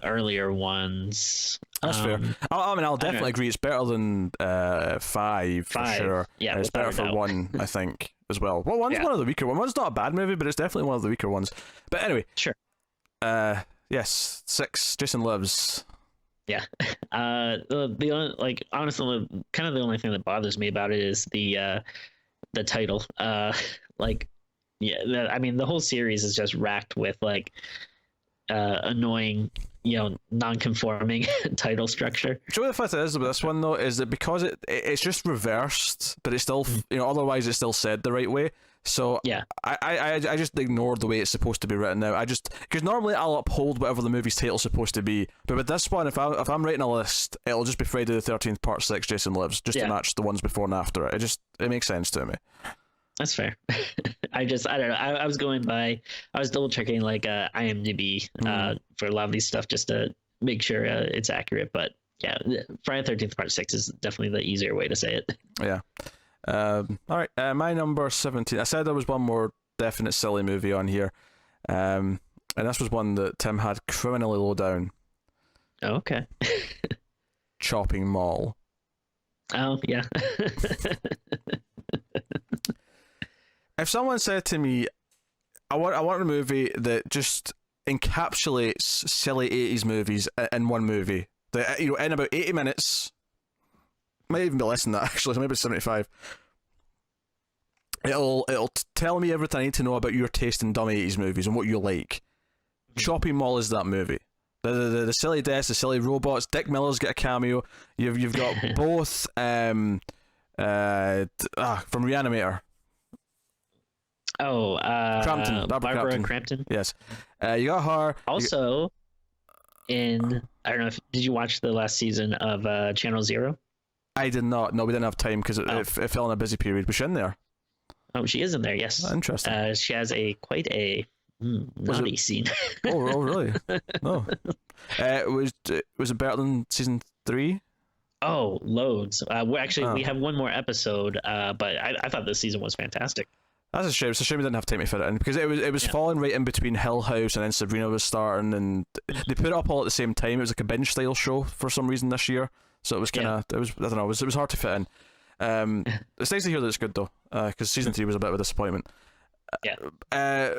earlier ones. That's fair. I mean, I'll definitely agree. It's better than 5 for sure. Yeah, it's better for 1, I think, as well. Well, one's one of the weaker ones. One's not a bad movie, but it's definitely one of the weaker ones. But anyway, sure. Yes, 6. Jason Lives. Yeah. The only, honestly, kind of the only thing that bothers me about it is the title. Yeah, I mean, the whole series is just racked with annoying, non-conforming title structure. Do you know what the fact is about this one though is that because it's just reversed, but it's still otherwise it's still said the right way. So yeah, I just ignored the way it's supposed to be written now. Because normally I'll uphold whatever the movie's title's supposed to be, but with this one, if I'm writing a list, it'll just be Friday the 13th Part 6, Jason Lives, just to match the ones before and after it. It makes sense to me. That's fair. I don't know. I was going by. I was double checking IMDb for a lot of these stuff just to make sure it's accurate. But yeah, Friday the 13th Part 6 is definitely the easier way to say it. Yeah. All right. My number 17. I said there was one more definite silly movie on here, and this was one that Tim had criminally low down. Oh, okay. Chopping Mall. Oh yeah. If someone said to me, I want a movie that just encapsulates silly 80s movies in one movie, that in about 80 minutes, might even be less than that actually, maybe 75. It'll tell me everything I need to know about your taste in dumb 80s movies and what you like. Chopping Mall is that movie. The silly deaths, the silly robots. Dick Miller's got a cameo. You've got both from Reanimator. Oh, Crampton, Barbara Barbara Crampton. Crampton. Yes. You got her. Also, in I don't know if did you watch the last season of Channel Zero? I did not. No, we didn't have time because Oh. it fell in a busy period. Was she in there? Oh, she is in there. Yes. Oh, interesting. She has quite a naughty scene. Oh, really? No. Was it better than season 3? Oh, loads. We have one more episode, but I thought this season was fantastic. That's a shame. It's a shame we didn't have time to fit it in because it was falling right in between Hill House and then Sabrina was starting, and they put it up all at the same time. It was like a binge style show for some reason this year, so it was kind of I don't know. It was hard to fit in. It's nice to hear that it's good though, because season 3 was a bit of a disappointment. Yeah.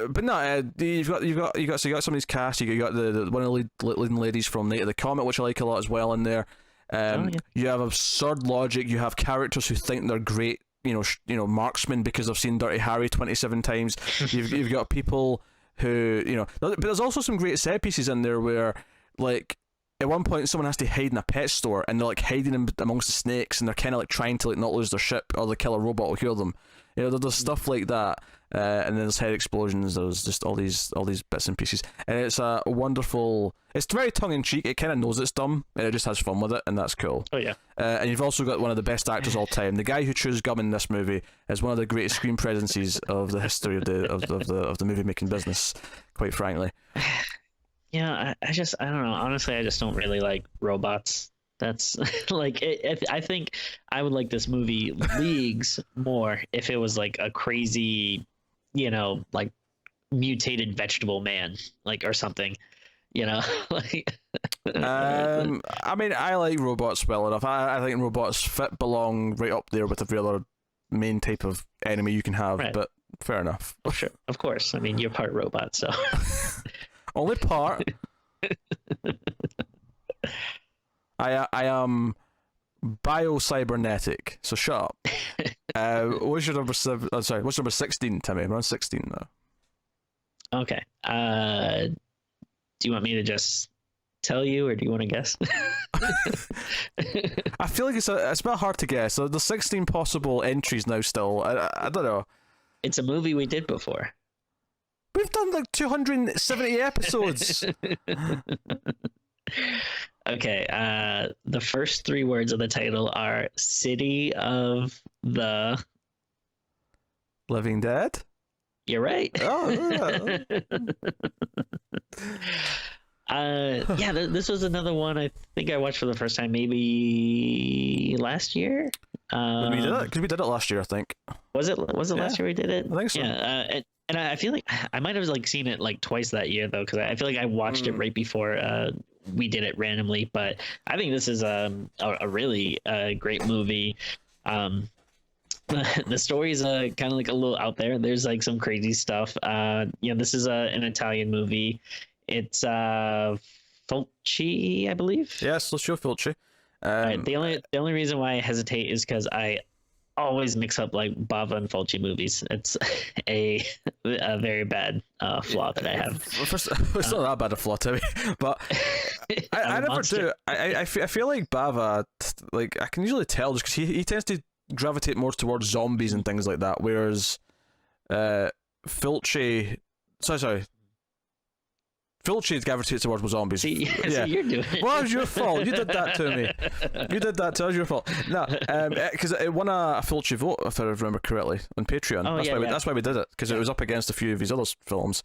But no, you've got some of these casts. You got the one of the leading ladies from Night of the Comet, which I like a lot as well in there. You have absurd logic. You have characters who think they're great, marksmen because they've seen Dirty Harry 27 times. You've got people who, but there's also some great set pieces in there where, like, at one point someone has to hide in a pet store and they're like hiding amongst the snakes and they're kind of like trying to like not lose their ship or the killer robot will hear them. There's stuff like that. And then there's head explosions. There's just all these bits and pieces, and it's a wonderful. It's very tongue in cheek. It kind of knows it's dumb, and it just has fun with it, and that's cool. Oh yeah. And you've also got one of the best actors all time. The guy who chews gum in this movie is one of the greatest screen presences of the history of the movie making business. Quite frankly. Yeah, I don't know. Honestly, I just don't really like robots. That's like I think I would like this movie leagues more if it was like a crazy, like mutated vegetable man, like or something, like. I mean, I like robots well enough. I think robots belong right up there with every other main type of enemy you can have. Right. But fair enough. Oh, sure, of course. I mean, you're part robot, so. Only part. I am bio-cybernetic, so shut up. What's your number 7? Oh, sorry, what's number 16, Timmy? We're on 16 now. Okay. Do you want me to just tell you, or do you want to guess? I feel like it's a bit hard to guess. So there's 16 possible entries now still. I don't know. It's a movie we did before. We've done like 270 episodes. Okay, the first 3 words of the title are City of the Living Dead? You're right. Oh, yeah. Yeah, this was another one I think I watched for the first time maybe last year. When we did it? Because we did it last year, I think. Was it last year we did it? I think so. Yeah, and I feel like I might have like seen it like twice that year though, because I feel like I watched it right before we did it randomly. But I think this is a really great movie. The story is kind of like a little out there. There's like some crazy stuff. This is an Italian movie. It's Fulci, I believe. Yes, Lucio Fulci. Right, the only reason why I hesitate is because I always mix up like Bava and Fulci movies. It's a very bad flaw that I have. First, it's not that bad a flaw to me, but I never do. I feel like Bava, like I can usually tell just because he tends to gravitate more towards zombies and things like that, whereas Fulci, sorry. Fulci gravitates towards zombies. See, yeah. You're doing it. Well, it was your fault. You did that to me. You did that to us. It was your fault. No, because it won a Fulci vote, if I remember correctly, on Patreon. Oh, That's why we did it, because it was up against a few of his other films.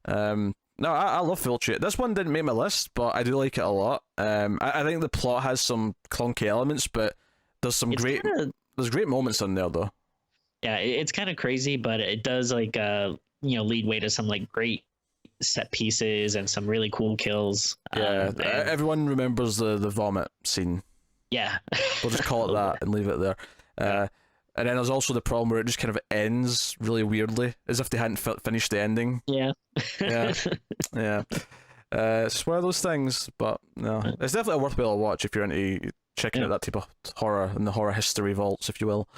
No, I love Fulci. This one didn't make my list, but I do like it a lot. I think the plot has some clunky elements, but there's some great moments in there, though. Yeah, it's kind of crazy, but it does like lead way to some like great set pieces and some really cool kills. Yeah, everyone remembers the vomit scene. Yeah. We'll just call it that and leave it there. And then there's also the problem where it just kind of ends really weirdly, as if they hadn't finished the ending. Yeah. Yeah. It's one of those things, but no. It's definitely a worthwhile watch if you're into checking out that type of horror and the horror history vaults, if you will.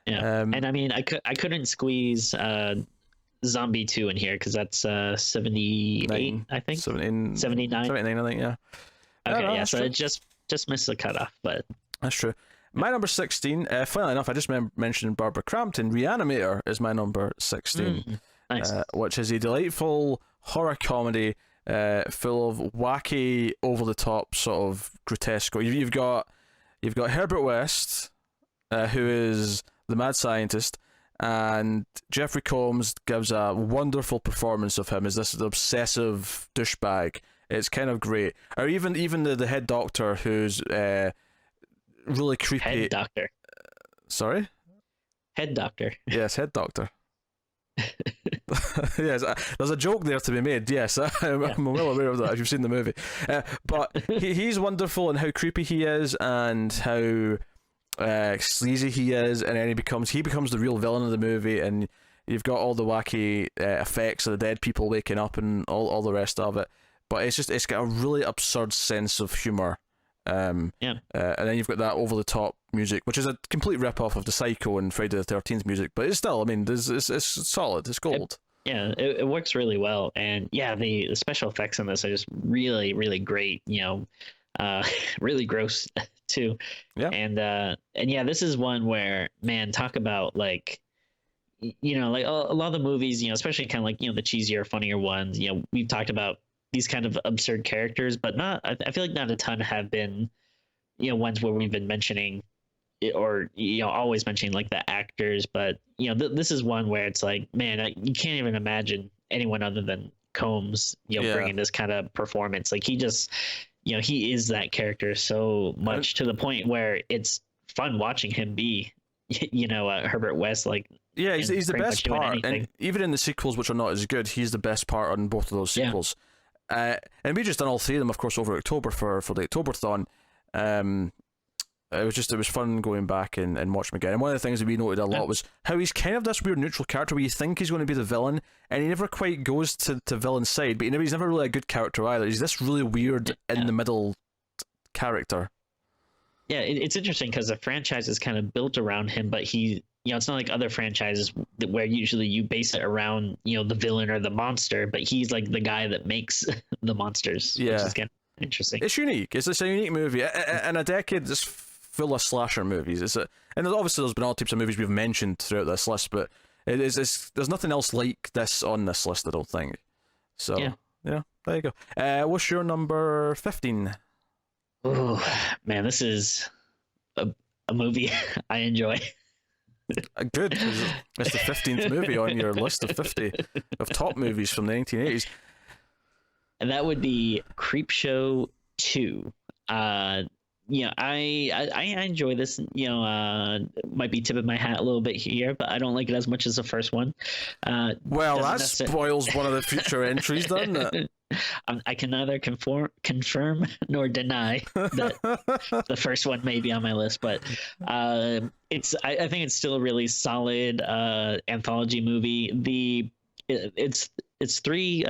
Yeah. And I mean, I couldn't squeeze Zombie 2 in here because that's 78, I think. 79. 79, I think, yeah. Okay, yeah, so true. It just missed the cutoff, but that's true. My number 16, funnily enough, I just mentioned Barbara Crampton. Reanimator is my number 16, Nice. which is a delightful horror comedy full of wacky, over-the-top sort of grotesque. You've got Herbert West, who is the mad scientist, and Jeffrey Combs gives a wonderful performance of him as this obsessive douchebag. It's kind of great. Or even the head doctor, who's really creepy. Head doctor. Sorry? Head doctor. Yes, head doctor. Yes, there's a joke there to be made. Yes, I'm well aware of that if you've seen the movie. But he's wonderful and how creepy he is and how sleazy he is, and then he becomes the real villain of the movie, and you've got all the wacky effects of the dead people waking up and all the rest of it. But it's got a really absurd sense of humor. And then you've got that over the top music, which is a complete rip off of the Psycho and Friday the 13th music, but it's still, I mean, it's solid. It's gold. It works really well, and the special effects in this are just really, really great. Really gross too. Yeah. And this is one where, man, talk about like, like a lot of the movies, especially kind of like the cheesier, funnier ones. We've talked about these kind of absurd characters, but I feel like not a ton have been, ones where we've been mentioning or always mentioning like the actors, but this is one where it's like, man, you can't even imagine anyone other than Combs bringing this kind of performance. Like he just he is that character so much to the point where it's fun watching him be Herbert West. Like he's the best part, and even in the sequels, which are not as good, he's the best part on both of those sequels. And we just done all three of them, of course, over October for the Octoberthon. It was fun going back and watching him again. And one of the things that we noted a lot was how he's kind of this weird neutral character where you think he's going to be the villain, and he never quite goes to villain side, but he's never really a good character either. He's this really weird in the middle character. Yeah, it's interesting because the franchise is kind of built around him, but he, it's not like other franchises where usually you base it around, the villain or the monster, but he's like the guy that makes the monsters. Yeah. Which is kind of interesting. It's unique. It's a unique movie. In a decade that's full of slasher movies. And obviously there's been all types of movies we've mentioned throughout this list, but there's nothing else like this on this list, I don't think. So, yeah there you go. What's your number 15? Oh, man, this is a movie I enjoy. Good. It's the 15th movie on your list of 50 of top movies from the 1980s. And that would be Creepshow 2. I enjoy this. Might be tipping my hat a little bit here, but I don't like it as much as the first one. Well, that spoils one of the future entries, doesn't it? I can neither confirm nor deny that the first one may be on my list, but I think it's still a really solid anthology movie. It's three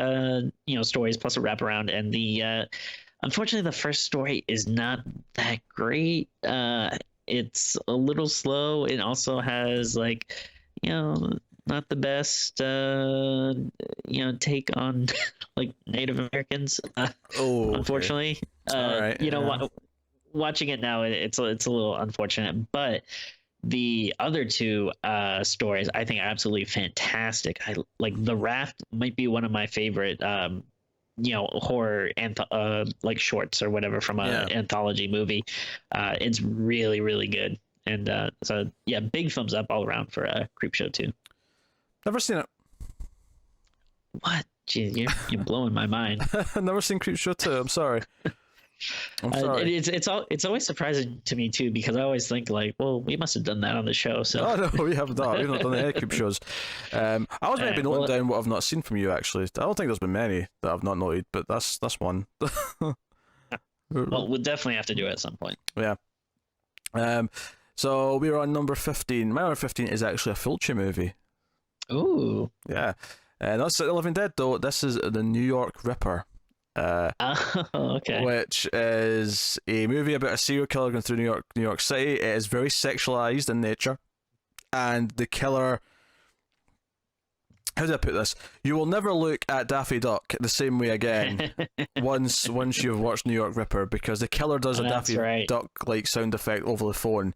stories plus a wraparound, and unfortunately the first story is not that great. It's a little slow. It also has not the best take on like Native Americans, unfortunately. Right, watching it now, it's a little unfortunate, but the other two stories I think are absolutely fantastic. I like The Raft, might be one of my favorite horror like shorts or whatever from an anthology movie. It's really, really good, and so big thumbs up all around for Creepshow 2. Never seen it. What? Jeez, you're blowing my mind. I've never seen Creepshow 2. I'm sorry. It's always surprising to me too, because I always think like, well, we must have done that on the show. So no, we have not. We've not done any Creepshows. I was maybe noting down what I've not seen from you. Actually, I don't think there's been many that I've not noted, but that's one. Well, we'll definitely have to do it at some point. Yeah. So we're on number 15. My number 15 is actually a Fulci movie. Ooh. Yeah. Not City of the Living Dead though. This is The New York Ripper. Okay. Which is a movie about a serial killer going through New York City. It is very sexualized in nature, and the killer. How do I put this? You will never look at Daffy Duck the same way again once you've watched New York Ripper, because the killer does a Daffy Duck like sound effect over the phone,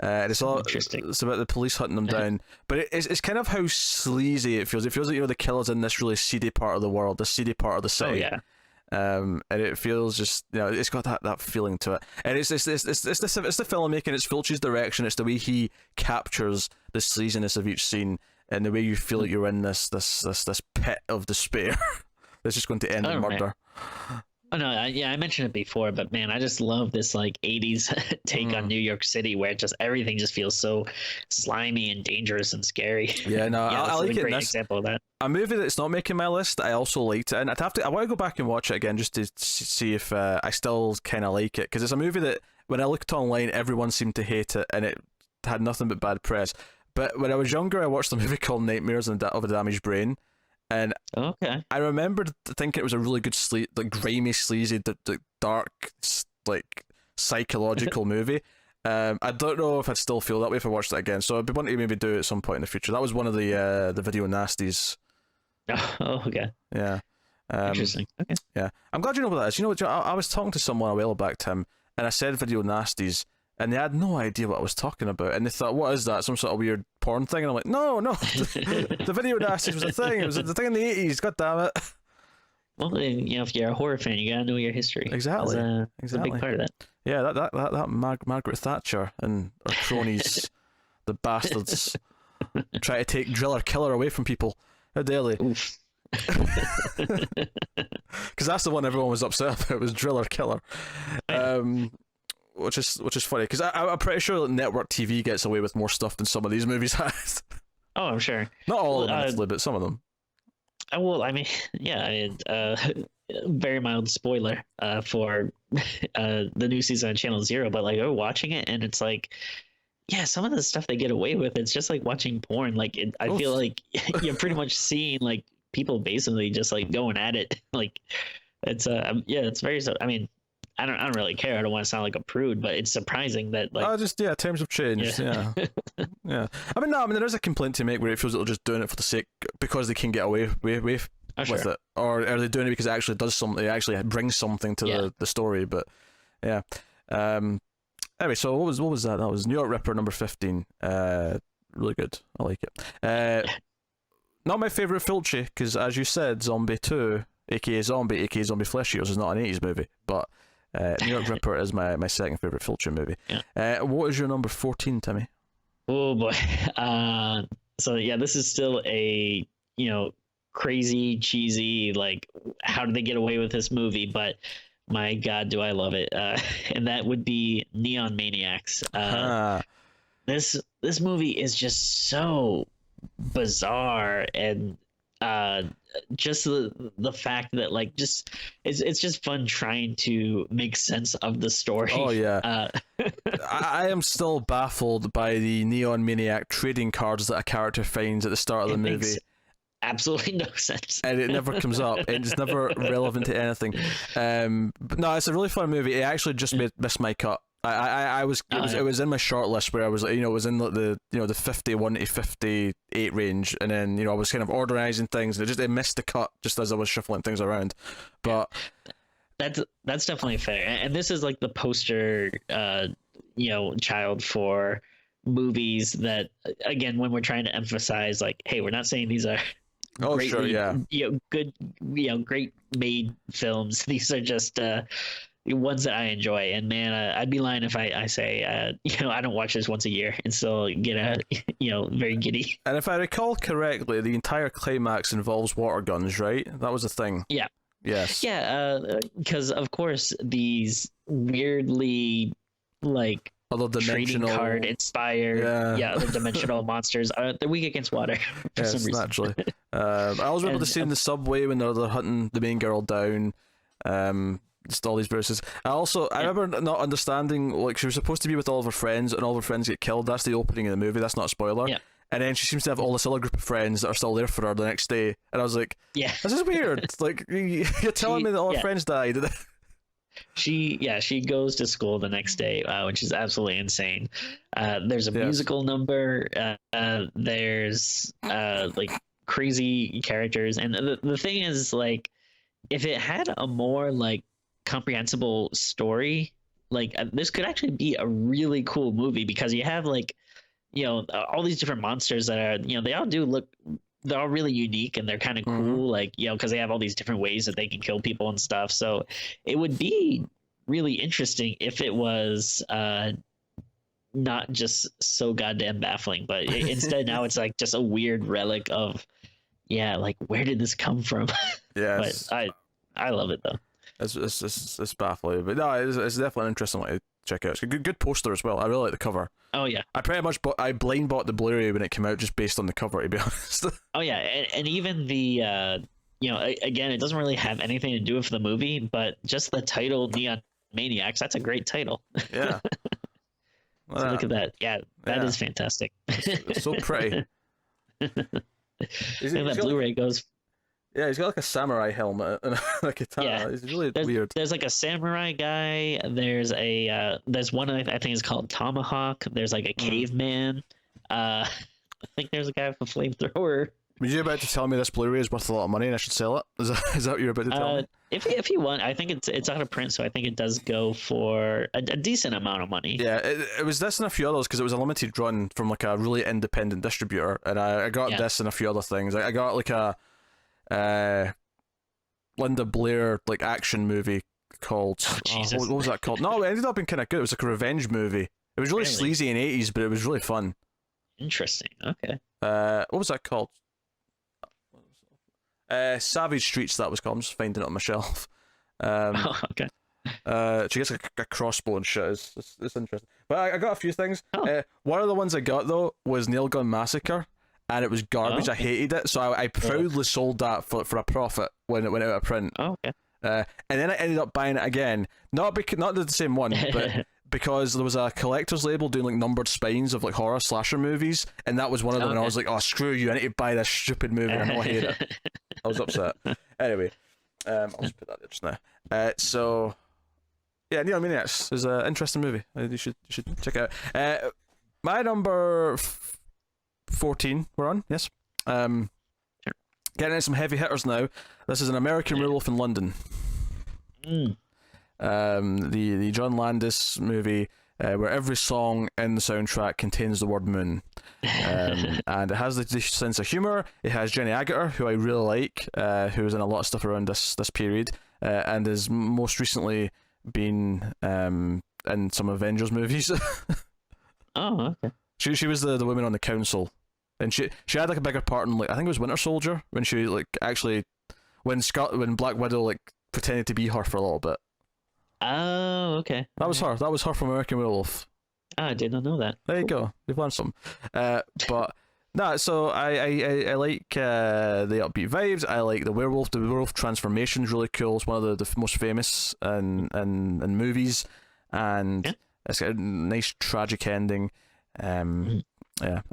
And it's all Interesting. it's about the police hunting them down, but it's kind of how sleazy it feels. It feels like the killer's in this really seedy part of the world, the seedy part of the Oh city. yeah. And it feels just it's got that feeling to it, and it's the filmmaking, it's Fulci's direction, it's the way he captures the sleaziness of each scene, and the way you feel like you're in this pit of despair that's just going to end in Oh, man. murder. Oh no, I mentioned it before, but man, I just love this like '80s take on New York City, where just everything just feels so slimy and dangerous and scary. Yeah, no, Yeah, I this is like a it in great this. example of that. A movie that's not making my list, I also liked it, and I want to go back and watch it again just to see if I still kind of like it, because it's a movie that when I looked online, everyone seemed to hate it, and it had nothing but bad press. But when I was younger, I watched a movie called Nightmares of a Damaged Brain, and Okay. I remembered thinking it was a really good like grimy, sleazy, dark, like psychological movie. I don't know if I'd still feel that way if I watched it again. So I'd be wanting to maybe do it at some point in the future. That was one of the video nasties. Oh, okay. Yeah. Interesting. Okay. Yeah. I'm glad you know about this. You know what? I was talking to someone a while back, Tim, and I said video nasties, and they had no idea what I was talking about, and they thought, "What is that? Some sort of weird porn thing?" And I'm like, "No, no, the video nasties was a thing. It was a thing in the '80s. God damn it!" Well, if you're a horror fan, you gotta know your history. Exactly. It's a big part of that. Yeah, that Margaret Thatcher and her cronies, the bastards, try to take Driller Killer away from people. How dare they? Oof. Because that's the one everyone was upset about, was Driller Killer. Which is funny, because I'm pretty sure that network TV gets away with more stuff than some of these movies has. Oh, I'm sure. Not all of them, Well, actually, but some of them. Well, I mean, yeah, very mild spoiler for the new season on Channel Zero, but like, I was watching it and it's like, yeah, some of the stuff they get away with, it's just like watching porn. Like, I feel like you're pretty much seeing like people basically just like going at it. Like, it's yeah, it's very. I mean, I don't really care. I don't want to sound like a prude, but it's surprising that like. Times have changed. Yeah, yeah. I mean, there is a complaint to make where it feels like they're just doing it for the sake, because they can get away with Oh, sure. it, or are they doing it because it actually does something? It actually brings something to the story. But yeah. Anyway, so what was that? That was New York Ripper number 15. Really good. I like it. Not my favorite Fulci, because as you said, Zombie 2, aka Zombie Flesh Eaters, is not an 80s movie, but New York Ripper is my second favorite Fulci movie. Yeah. What is your number 14, Timmy? Oh boy. So yeah, this is still a crazy, cheesy, like, how did they get away with this movie? But my God, do I love it. And that would be Neon Maniacs. This movie is just so bizarre, and just the fact that like it's just fun trying to make sense of the story. Oh yeah. I am still baffled by the Neon Maniac trading cards that a character finds at the start of the movie. Makes absolutely no sense, and it never comes up. It's never relevant to anything. But no, it's a really fun movie. It actually just missed my cut. It was in my short list where I was, it was in the 51 to 58 range, and then I was kind of organizing things, and it missed the cut just as I was shuffling things around. But that's definitely fair, and this is like the poster child for movies that, again, when we're trying to emphasize like, hey, we're not saying these are good, great made films. These are just ones that I enjoy, and man, I'd be lying if I say I don't watch this once a year and still get very giddy. And if I recall correctly, the entire climax involves water guns, right? That was the thing. Yeah. Yes. Yeah, because of course these weirdly like other dimensional trading card inspired, other dimensional monsters they're weak against water for some reason. Naturally. I was able to see in the subway when they're hunting the main girl down. Just all these verses. I remember not understanding, like, she was supposed to be with all of her friends, and all of her friends get killed. That's the opening of the movie. That's not a spoiler. Yeah. And then she seems to have all this other group of friends that are still there for her the next day. And I was like, yeah, this is weird. Like, you're telling me that all her friends died. She goes to school the next day, which is absolutely insane. There's a musical number. There's like crazy characters, and the thing is, like, if it had a more like comprehensible story, like this could actually be a really cool movie because you have like, all these different monsters that are, they all do look, they're all really unique and they're kind of cool, like, because they have all these different ways that they can kill people and stuff. So it would be really interesting if it was not just so goddamn baffling, but instead now it's like just a weird relic of, like where did this come from? Yes. But I love it though. It's baffling, but no, it's definitely an interesting one to check out. It's a good poster as well. I really like the cover. Oh yeah. I pretty much I blind bought the Blu-ray when it came out just based on the cover, to be honest. Oh yeah, and even the again, it doesn't really have anything to do with the movie, but just the title Neon Maniacs, that's a great title. Yeah. So look at that. Yeah, that is fantastic. It's so pretty. That Blu-ray goes. Yeah, he's got like a samurai helmet and a katana. Yeah. It's really there's, weird. There's like a samurai guy. There's one I think is called Tomahawk. There's like a caveman. I think there's a guy with a flamethrower. Were you about to tell me this Blu-ray is worth a lot of money and I should sell it? Is that what you're about to tell me? If you want, I think it's out of print, so I think it does go for a decent amount of money. Yeah, it was this and a few others because it was a limited run from like a really independent distributor, and I got this and a few other things. I got like a Linda Blair like action movie called what was that called? No, it ended up being kind of good. It was like a revenge movie. It was really sleazy in '80s, but it was really fun. Interesting. Okay. What was that called? Savage Streets, that was called. I'm just finding it on my shelf. Okay. She gets a crossbow and shit. It's interesting. But I got a few things. Oh. One of the ones I got though was Nail Gun Massacre, and it was garbage. I hated it, so I proudly sold that for a profit when it went out of print. Oh, okay. And then I ended up buying it again, not the same one, but because there was a collector's label doing like numbered spines of like horror slasher movies, and that was one of them. And I was like, oh screw you, I need to buy this stupid movie. I know I hate it. I was upset. Anyway, I'll just put that there just now. So yeah, Neon Maniacs is an interesting movie. You should check it out. My number 14 we're on, yes. Getting into some heavy hitters now. This is An American Werewolf in London. The John Landis movie where every song in the soundtrack contains the word moon. And it has the sense of humor. It has Jenny Agutter, who I really like, who was in a lot of stuff around this period, and has most recently been in some Avengers movies. Oh, okay. She was the woman on the council, and she had like a bigger part in, like, I think it was Winter Soldier, when she like actually when Black Widow like pretended to be her for a little bit. Oh, okay. That was her. That was her from American Werewolf. Oh, I did not know that. There you go. You've learned something. But no, so I like the upbeat vibes. I like the werewolf. The werewolf transformation is really cool. It's one of the most famous in movies, and it's got a nice tragic ending. Yeah, and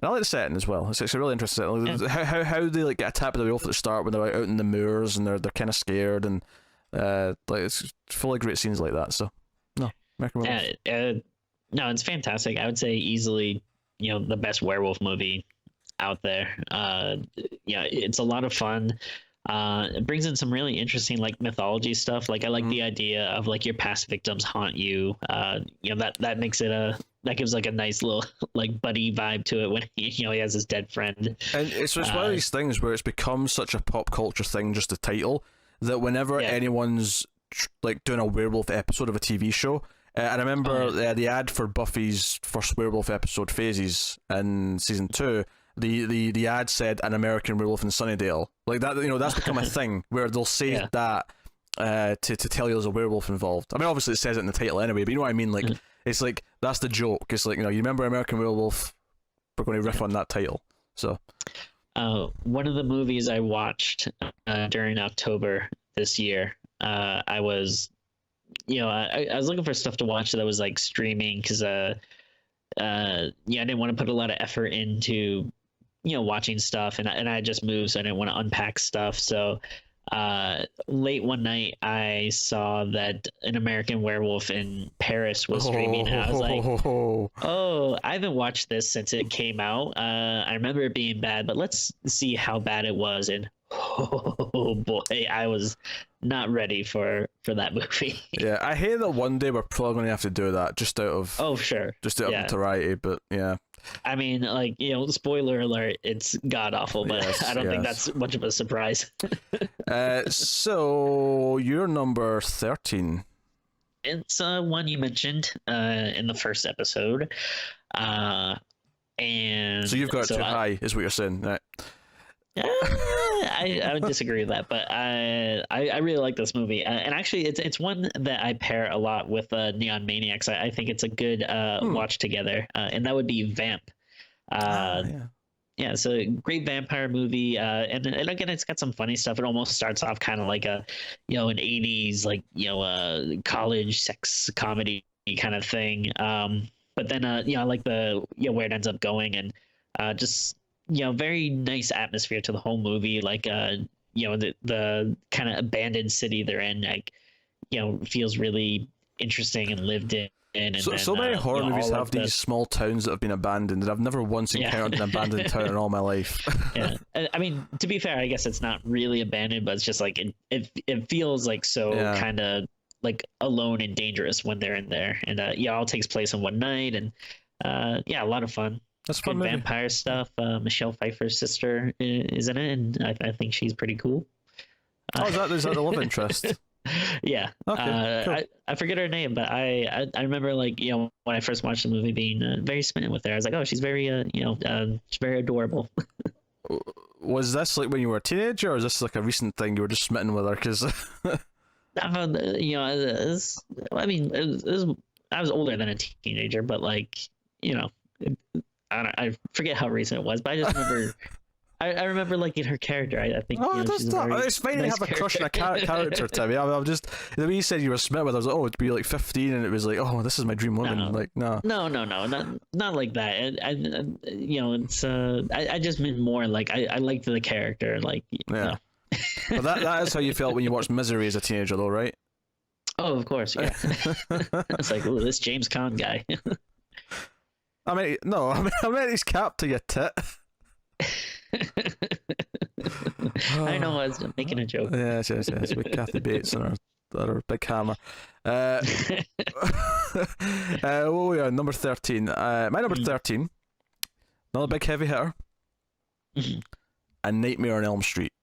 I like the setting as well. It's a really interesting setting. How they like get attacked by the werewolf at the start when they're out in the moors and they're kind of scared, and like it's full of great scenes like that. So no, American Werewolf. No, it's fantastic. I would say easily, the best werewolf movie out there. It's a lot of fun. It brings in some really interesting like mythology stuff. Like I like the idea of like your past victims haunt you. That makes it that gives like a nice little like buddy vibe to it when he has his dead friend. And it's one of these things where it's become such a pop culture thing, just the title, that whenever anyone's like doing a werewolf episode of a TV show. I remember the ad for Buffy's first werewolf episode, Phases, in season 2. The ad said An American Werewolf in Sunnydale. Like that, that's become a thing where they'll say that to tell you there's a werewolf involved. I mean, obviously it says it in the title anyway, but you know what I mean. Like it's like that's the joke. It's like, you remember American Werewolf? We're going to riff on that title. So, one of the movies I watched during October this year, I was. I was looking for stuff to watch that was like streaming because I didn't want to put a lot of effort into watching stuff, and I just moved, so I didn't want to unpack stuff. So late one night I saw that An American Werewolf in Paris was streaming, and I was like, I haven't watched this since it came out. I remember it being bad, but let's see how bad it was. And Oh boy, I was not ready for that movie. Yeah, I hate that one day we're probably going to have to do that just out of Oh sure, of yeah. notoriety, but yeah. I mean, like, spoiler alert, it's god awful, but Yes, I don't think yes. that's much of a surprise. So you're number 13. It's one you mentioned in the first episode, uh, and So you've got it so too high, is what you're saying, right? I would disagree with that, but I really like this movie, and actually it's one that I pair a lot with Neon Maniacs. I think it's a good watch together, and that would be Vamp. Yeah. Yeah, it's a great vampire movie, and again, it's got some funny stuff. It almost starts off kind of like an '80s like college sex comedy kind of thing. But then I like the where it ends up going, and just very nice atmosphere to the whole movie. Like the kind of abandoned city they're in, like feels really interesting and lived in. And So, then, so many horror movies all have of the these small towns that have been abandoned, and I've never once encountered an abandoned town in all my life. yeah. I mean, to be fair, I guess it's not really abandoned, but it's just like it feels like so Yeah. kind of like alone and dangerous when they're in there. And it all takes place in one night, and a lot of fun. That's a Good fun movie. vampire stuff. Michelle Pfeiffer's sister is in it, and I think she's pretty cool. Oh, is that the love interest? Yeah. Okay, cool. I forget her name, but I remember like when I first watched the movie being very smitten with her. I was like, oh, she's very she's very adorable. Was this like when you were a teenager, or is this like a recent thing you were just smitten with her? Because I mean, I was older than a teenager, but like I forget how recent it was, but I just remember. I remember liking her character. I think. She's a very it's fine to nice have a crush on a character, Timmy. I'm just the way you said you were smitten with her, I was like, oh, it'd be like 15, and it was like, oh, this is my dream woman. No. Like, no. No, not like that. It's I just meant more like I liked the character, like Yeah. But that is how you felt when you watched Misery as a teenager, though, right? Oh, of course, yeah. It's like, oh, this James Caan guy. I mean, no, I meant his cap to your tit. I know, I was making a joke. Yes, with Kathy Bates and her big hammer. What were we on? Number 13. My number 13, another big heavy hitter, Mhm. A Nightmare on Elm Street.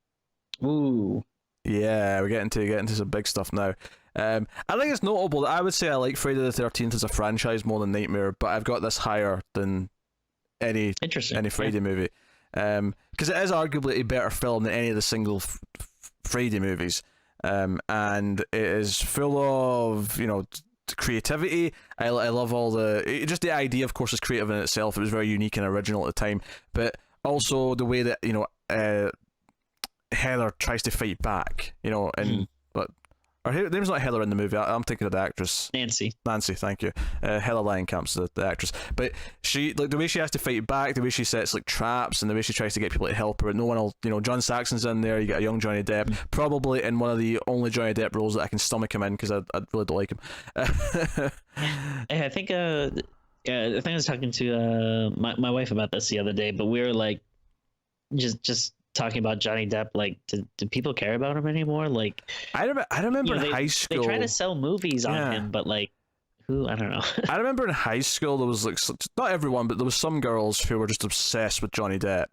Ooh. Yeah, we're getting to some big stuff now. I think it's notable that I would say I like Friday the 13th as a franchise more than Nightmare, but I've got this higher than any Interesting. Friday movie. Because it is arguably a better film than any of the single Friday movies. And it is full of, creativity. I love all just the idea, of course, is creative in itself. It was very unique and original at the time, but also the way that Heather tries to fight back, and but her name's not Heather in the movie. I'm thinking of the actress Nancy. Thank you. Heather Langenkamp's the actress, but she, like, the way she has to fight back, the way she sets like traps, and the way she tries to get people to help her, and no one will. John Saxon's in there. You get a young Johnny Depp, probably in one of the only Johnny Depp roles that I can stomach him in, because I really don't like him. I think I was talking to my wife about this the other day, but we were like just talking about Johnny Depp. Like, do people care about him anymore? Like, I remember in they, high school they try to sell movies on him, but like, who? I don't know. I remember in high school there was like, not everyone, but there was some girls who were just obsessed with Johnny Depp,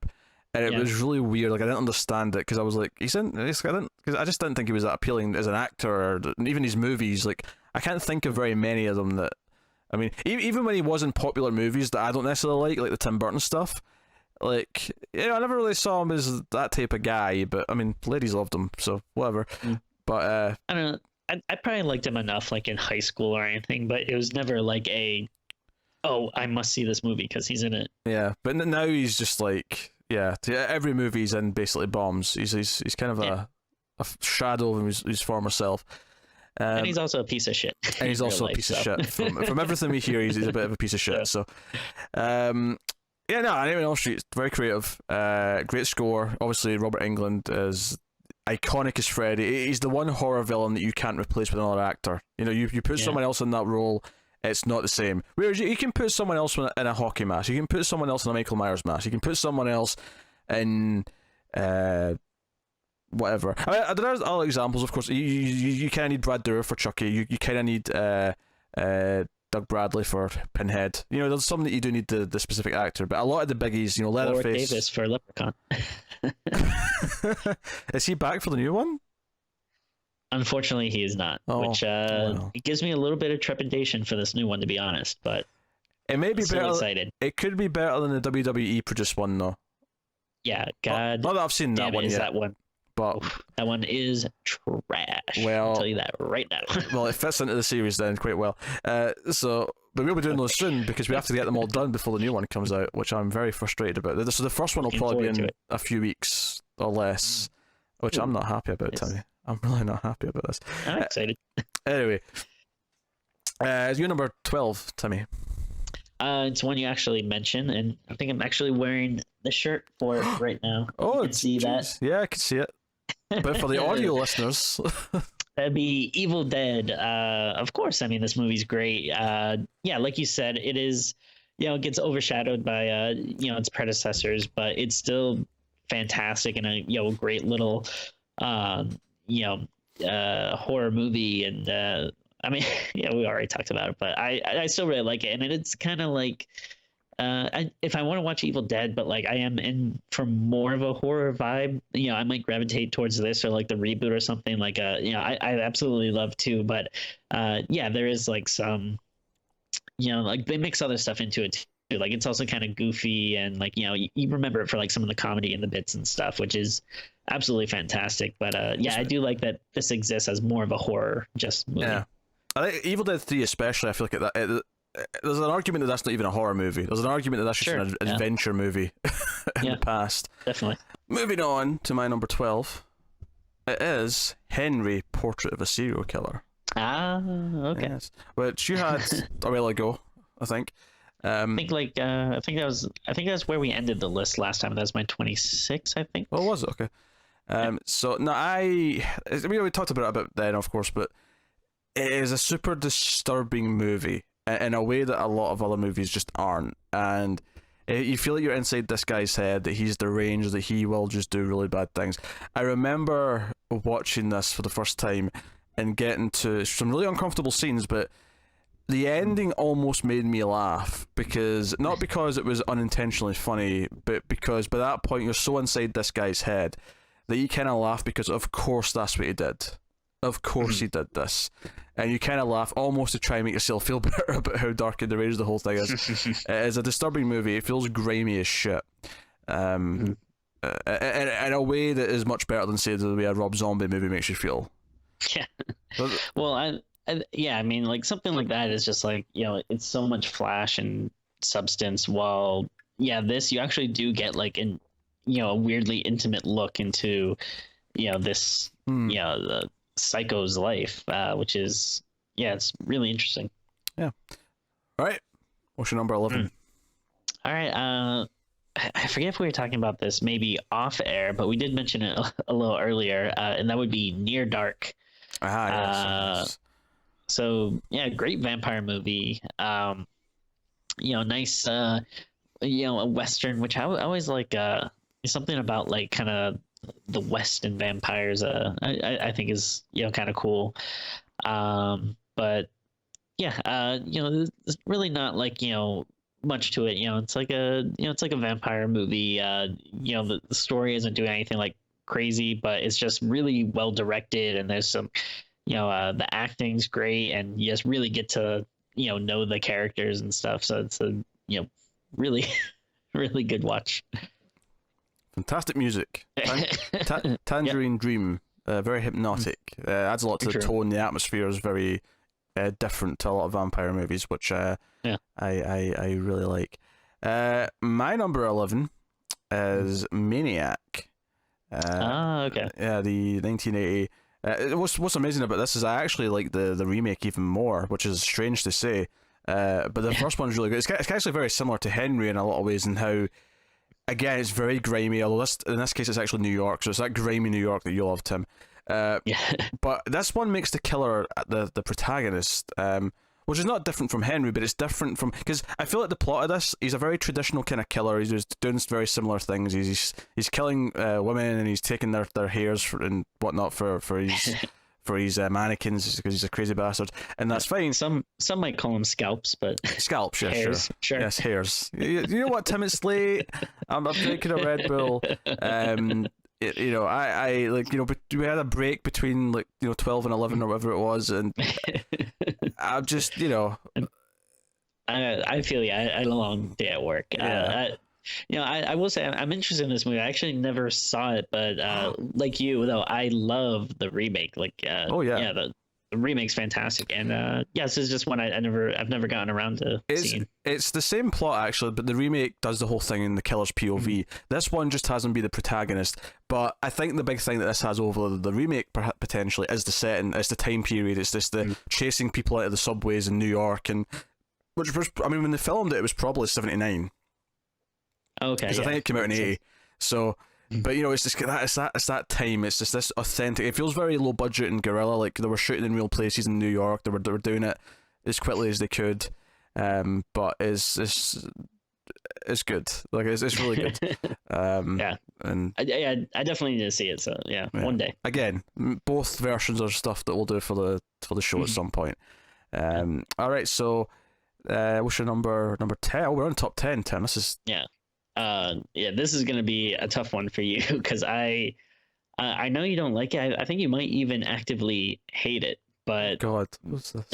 and it was really weird. Like, I didn't understand it, because I was like, because I just didn't think he was that appealing as an actor, or even his movies. Like, I can't think of very many of them that. I mean, even when he was in popular movies that I don't necessarily like the Tim Burton stuff. Like, I never really saw him as that type of guy, but I mean, ladies loved him, so whatever. But I don't know. I probably liked him enough, like in high school or anything, but it was never like I must see this movie because he's in it. Yeah, but now he's just like, every movie he's in basically bombs. He's kind of a shadow of his former self. And he's also a piece of shit. And he's also a piece of shit. From everything we hear, he's a bit of a piece of shit. Yeah. So, Nightmare on Elm Street is very creative. Great score. Obviously, Robert Englund is iconic as Freddy. He's the one horror villain that you can't replace with another actor. You put someone else in that role, it's not the same. Whereas you can put someone else in a hockey mask. You can put someone else in a Michael Myers mask. You can put someone else in whatever. I mean, there are other examples, of course. You kind of need Brad Dourif for Chucky. You kind of need Doug Bradley for Pinhead. You know, there's some that you do need the specific actor, but a lot of the biggies, you know, Warwick Leatherface. Davis for Leprechaun. Is he back for the new one? Unfortunately, he is not, which wow. it gives me a little bit of trepidation for this new one, to be honest. But it may be still better. excited. It could be better than the WWE produced one, though. Yeah, God. Not that I've seen that one is yet. that one. But Oof, that one is trash. Well, I'll tell you that right now. well, it fits into the series then quite well. But we'll be doing those soon because we have to get them all done before the new one comes out, which I'm very frustrated about. So the first one will Looking probably be forward in to it. a few weeks or less, which I'm not happy about, Yes. Timmy. I'm really not happy about this. I'm excited. Anyway, is your number 12, Timmy? It's one you actually mentioned, and I think I'm actually wearing the shirt for it right now. Oh, you can see that. Yeah, I can see it. But for the audio listeners, That'd be Evil Dead. Of course, I mean, this movie's great. Yeah, like you said, it is, it gets overshadowed by, its predecessors, but it's still fantastic and a, great little, horror movie. And, I mean, yeah, we already talked about it, but I still really like it. And it's kind of like, if I want to watch Evil Dead, but like I am in for more of a horror vibe, I might gravitate towards this or like the reboot or something. Like, I absolutely love too. But yeah, there is like some, like they mix other stuff into it too. Like it's also kind of goofy and like you remember it for like some of the comedy and the bits and stuff, which is absolutely fantastic. But yeah, I do like that this exists as more of a horror just movie. yeah, I think Evil Dead 3 especially. I feel like there's an argument that that's not even a horror movie. There's an argument that that's just an adventure movie in the past. Definitely. Moving on to my number 12. It is Henry, Portrait of a Serial Killer. Ah, okay. Yes. Which you had a while ago, I think. I think that's where we ended the list last time. That was my 26, I think. Oh, was it? Okay. So, no, we talked about it a bit then, of course, but it is a super disturbing movie in a way that a lot of other movies just aren't. And you feel like you're inside this guy's head, that he's deranged, that he will just do really bad things. I remember watching this for the first time and getting to some really uncomfortable scenes, but the ending almost made me laugh, not because it was unintentionally funny, but because by that point you're so inside this guy's head that you kind of laugh because of course that's what he did. Of course he did this. And you kind of laugh almost to try and make yourself feel better about how dark and deranged the whole thing is. It's a disturbing movie. It feels grimy as shit. In a way that is much better than, say, the way a Rob Zombie movie makes you feel. Yeah. Well, I mean, like something like that is just like, it's so much flash and substance, while, this, you actually do get like a weirdly intimate look into, this, the psycho's life, which is, it's really interesting. Yeah. All right. What's your number 11? All right. I forget if we were talking about this maybe off air, but we did mention it a little earlier, and that would be Near Dark. Yes. So yeah, great vampire movie. Nice, a Western, which I always like, something about like kind of the West and vampires, I think is, kind of cool. But yeah, there's really not like, much to it. It's like a vampire movie. The story isn't doing anything like crazy, but it's just really well directed, and there's some, the acting's great, and you just really get to, know the characters and stuff. So it's a, really, really good watch. Fantastic music. Tangerine Dream, very hypnotic. Adds a lot to the tone. The atmosphere is very different to a lot of vampire movies, which I really like. My number 11 is Maniac. Okay. Yeah, the 1980. What's amazing about this is I actually like the remake even more, which is strange to say. But the first one's really good. It's actually very similar to Henry in a lot of ways, in how, again, it's very grimy, although in this case it's actually New York, so it's that grimy New York that you love, Tim. Yeah. But this one makes the killer the protagonist. which is not different from Henry, but it's different from, because I feel like the plot of this, he's a very traditional kind of killer. He's just doing very similar things. He's killing women, and he's taking their hairs and whatnot for his for his mannequins, because he's a crazy bastard, and that's fine. Some might call them scalps, but Scalps, yeah, hairs, sure. Yes, hairs. You know what, Tim? It's late. I'm drinking a Red Bull. You know, I like, you know, but we had a break between, like, you know, 12 and 11 or whatever it was, and I'm just, you know, I feel you. I had a long day at work. Yeah. I will say I'm interested in this movie. I actually never saw it, but like you, though, I love the remake. Like, Oh, yeah. yeah, the remake's fantastic, and this is just one I've never gotten around to seeing. It's the same plot, actually, but the remake does the whole thing in the killer's POV. This one just has him be the protagonist, but I think the big thing that this has over the remake potentially is the setting, it's the time period, it's just the chasing people out of the subways in New York, and which was, I mean, when they filmed it was probably 79. Okay, because I think it came out in 80. So, but you know, it's just it's that time. It's just this authentic. It feels very low budget and guerrilla. Like they were shooting in real places in New York. They were doing it as quickly as they could. But it's good. Like it's really good. Yeah, and I definitely need to see it. So yeah, one day. Again, both versions are stuff that we'll do for the show at some point. All right, so what's your number 10? Oh, we're on top 10, Tim. This is this is gonna be a tough one for you because I know you don't like it. I think you might even actively hate it. But God, what's this?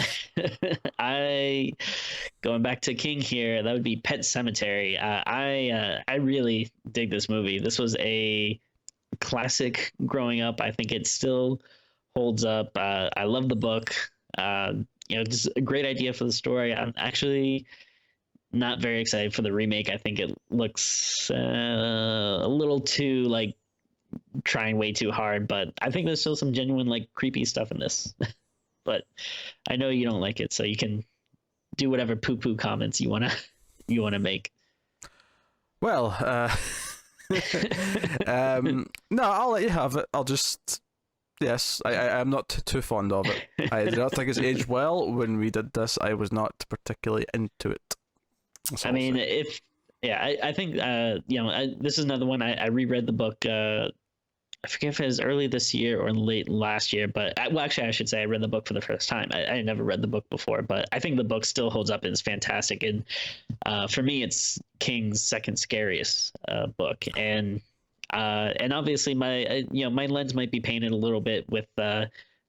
Going back to King here, that would be Pet Sematary. I really dig this movie. This was a classic growing up. I think it still holds up. I love the book. Just a great idea for the story. I'm actually not very excited for the remake. I think it looks a little too like trying way too hard, but I think there's still some genuine like creepy stuff in this. But I know you don't like it, so you can do whatever poo-poo comments you wanna make. Well, no, I'll let you have it. I'll just, yes, I'm not too fond of it. I do not think it's aged well. When we did this, I was not particularly into it. I mean, I think this is another one. I reread the book. I forget if it was early this year or late last year, but I should say I read the book for the first time. I had never read the book before, but I think the book still holds up and is fantastic. And for me, it's King's second scariest book, and obviously my lens might be painted a little bit with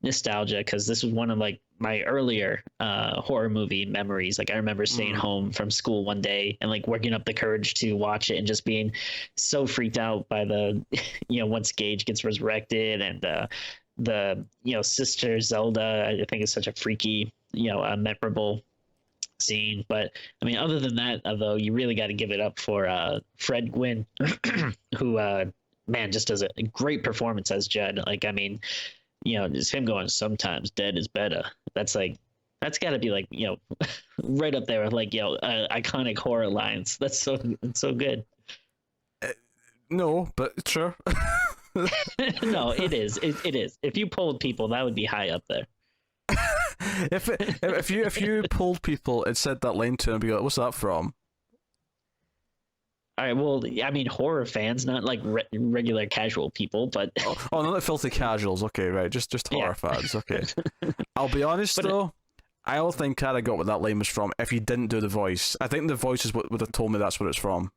nostalgia because this was one of like my earlier horror movie memories. Like I remember staying home from school one day and like working up the courage to watch it and just being so freaked out by the once Gage gets resurrected and the sister Zelda. I think is such a freaky memorable scene. But I mean, other than that, though, you really got to give it up for Fred Gwynn, who man just does a great performance as Judd. Like I mean, it's him going, sometimes dead is better. That's got to be like, right up there with like, iconic horror lines. That's so good. No, but sure. No, it is. It is. If you polled people, that would be high up there. If you polled people and said that line to them, be like, what's that from? All right, well, I mean, horror fans, not like regular casual people, but oh, not the filthy casuals. Okay, right, just horror fans. Okay, I'll be honest though, I don't think I'd have got what that line was from if you didn't do the voice. I think the voice is what would have told me that's what it's from.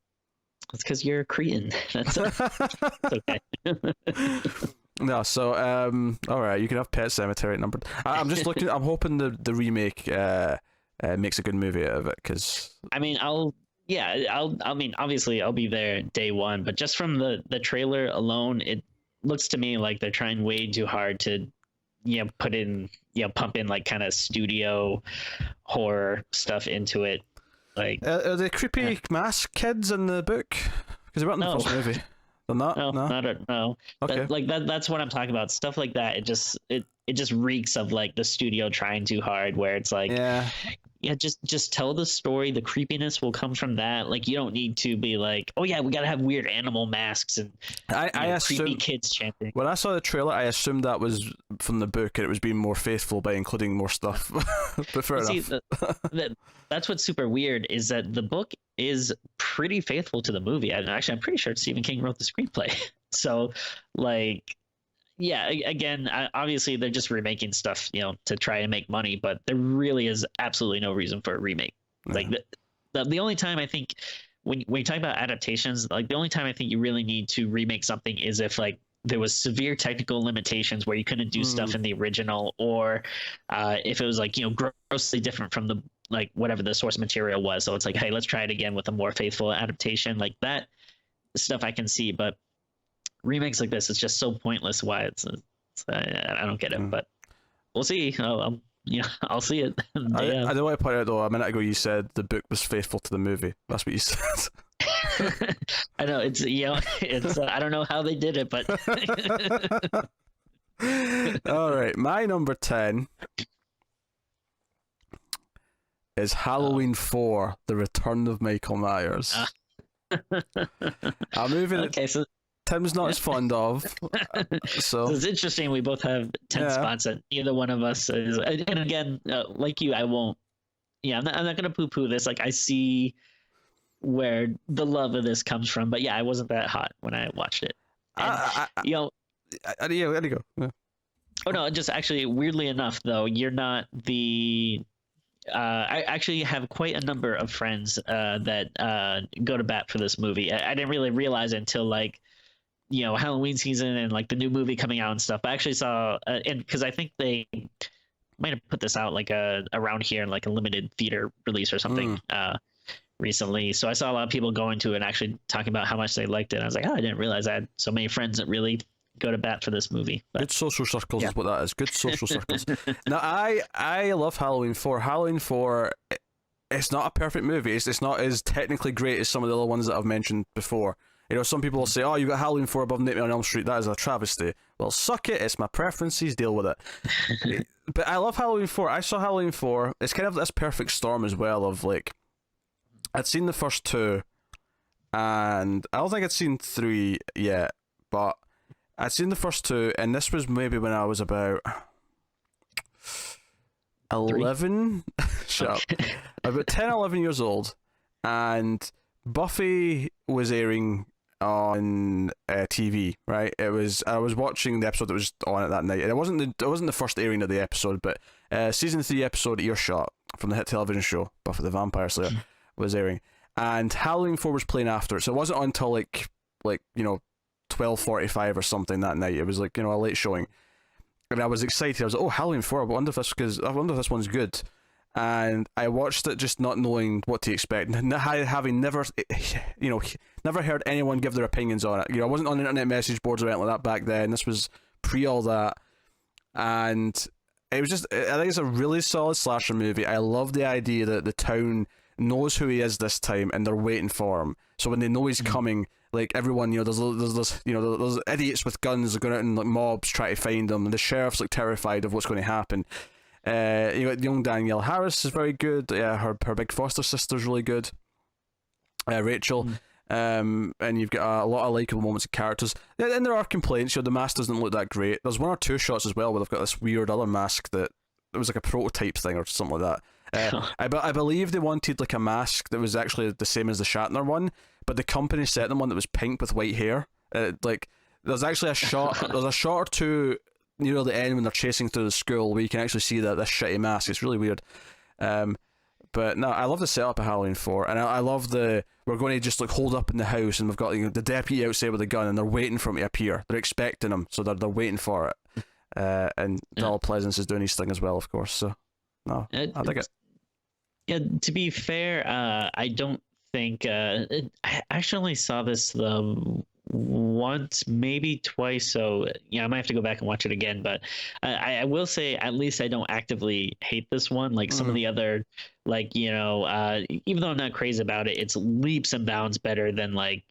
It's because you're a cretin. That's okay. No, so all right, you can have Pet Sematary at number. I'm just looking. I'm hoping the remake makes a good movie out of it because. I mean, I mean, obviously, I'll be there day one, but just from the trailer alone, it looks to me like they're trying way too hard to, put in, pump in like kind of studio horror stuff into it. Like, are the creepy mask kids in the book? Because they weren't in the first movie. They're not. No. Okay. That's what I'm talking about. Stuff like that. It just reeks of like the studio trying too hard. Where it's like, yeah, just tell the story. The creepiness will come from that. Like, you don't need to be like, oh yeah, we gotta have weird animal masks and I creepy assume kids chanting. when I saw the trailer, I assumed that was from the book and it was being more faithful by including more stuff. But fair See, enough. that's what's super weird is that the book is pretty faithful to the movie. And actually, I'm pretty sure Stephen King wrote the screenplay. So, like, yeah, again, obviously they're just remaking stuff, to try to make money, but there really is absolutely no reason for a remake. Yeah. Like the only time I think when you talk about adaptations, like the only time I think you really need to remake something is if like there was severe technical limitations where you couldn't do stuff in the original, or if it was like grossly different from the like whatever the source material was. So it's like, hey, let's try it again with a more faithful adaptation. Like that stuff I can see, but remakes like this is just so pointless. Why I don't get it, but we'll see. I'll see it. I do want to point out though, a minute ago you said the book was faithful to the movie. That's what you said. I know it's I don't know how they did it, but all right, my number 10 is Halloween 4: The Return of Michael Myers. A movie that Tim's not as fond of. So it's interesting. We both have 10 spots, and neither one of us is. And again, like you, I won't. Yeah, I'm not going to poo-poo this. Like, I see where the love of this comes from, but yeah, I wasn't that hot when I watched it. And, there you go. Yeah. Oh no, just actually, weirdly enough, though, you're not the. I actually have quite a number of friends that go to bat for this movie. I didn't really realize it until like, Halloween season and like the new movie coming out and stuff. I actually saw, and because I think they might have put this out like around here in like a limited theater release or something recently. So I saw a lot of people going to it and actually talking about how much they liked it. I was like, I didn't realize I had so many friends that really go to bat for this movie. But, good social circles is what that is. Good social circles. Now I love Halloween 4. Halloween 4, it's not a perfect movie. It's not as technically great as some of the other ones that I've mentioned before. Some people will say, oh, you got Halloween 4 above Nightmare on Elm Street. That is a travesty. Well, suck it. It's my preferences. Deal with it. But I love Halloween 4. I saw Halloween 4. It's kind of this perfect storm as well of like, I'd seen the first two, and I don't think I'd seen 3 yet, but I'd seen the first two, and this was maybe when I was about 11. Shut up. About 10, 11 years old, and Buffy was airing on TV, right? I was watching the episode that was on it that night, and it wasn't the first airing of the episode, but season 3 episode Earshot from the hit television show Buffy the Vampire Slayer was airing, and Halloween 4 was playing after it, so it wasn't until like 12:45 or something that night. It was like a late showing, and I was excited. I was like, oh, Halloween 4. I wonder if this one's good. And I watched it just not knowing what to expect, having never heard anyone give their opinions on it. I wasn't on internet message boards or anything like that back then. This was pre all that, and it was just, I think it's a really solid slasher movie. I love the idea that the town knows who he is this time, and they're waiting for him. So when they know he's coming, like everyone, there's idiots with guns going out and like mobs try to find him, and the sheriff's like terrified of what's going to happen. Young Danielle Harris is very good. Yeah, her big foster sister's really good. Rachel. And you've got a lot of likable moments of characters. And there are complaints. The mask doesn't look that great. There's 1 or 2 shots as well where they've got this weird other mask that it was like a prototype thing or something like that. I believe they wanted like a mask that was actually the same as the Shatner one, but the company sent them one that was pink with white hair. There's actually a shot. There's a shot or two near the end when they're chasing through the school where you can actually see this shitty mask. It's really weird. But no, I love the setup of Halloween 4, and I love we're going to just like hold up in the house, and we've got the deputy outside with a gun, and they're waiting for him to appear. They're expecting him, so they're waiting for it. And Donald Pleasance is doing his thing as well, of course. So no, I think it. Yeah, to be fair, I don't think I actually only saw this once, maybe twice. So I might have to go back and watch it again. But I will say, at least I don't actively hate this one. Like some of the other, like even though I'm not crazy about it, it's leaps and bounds better than like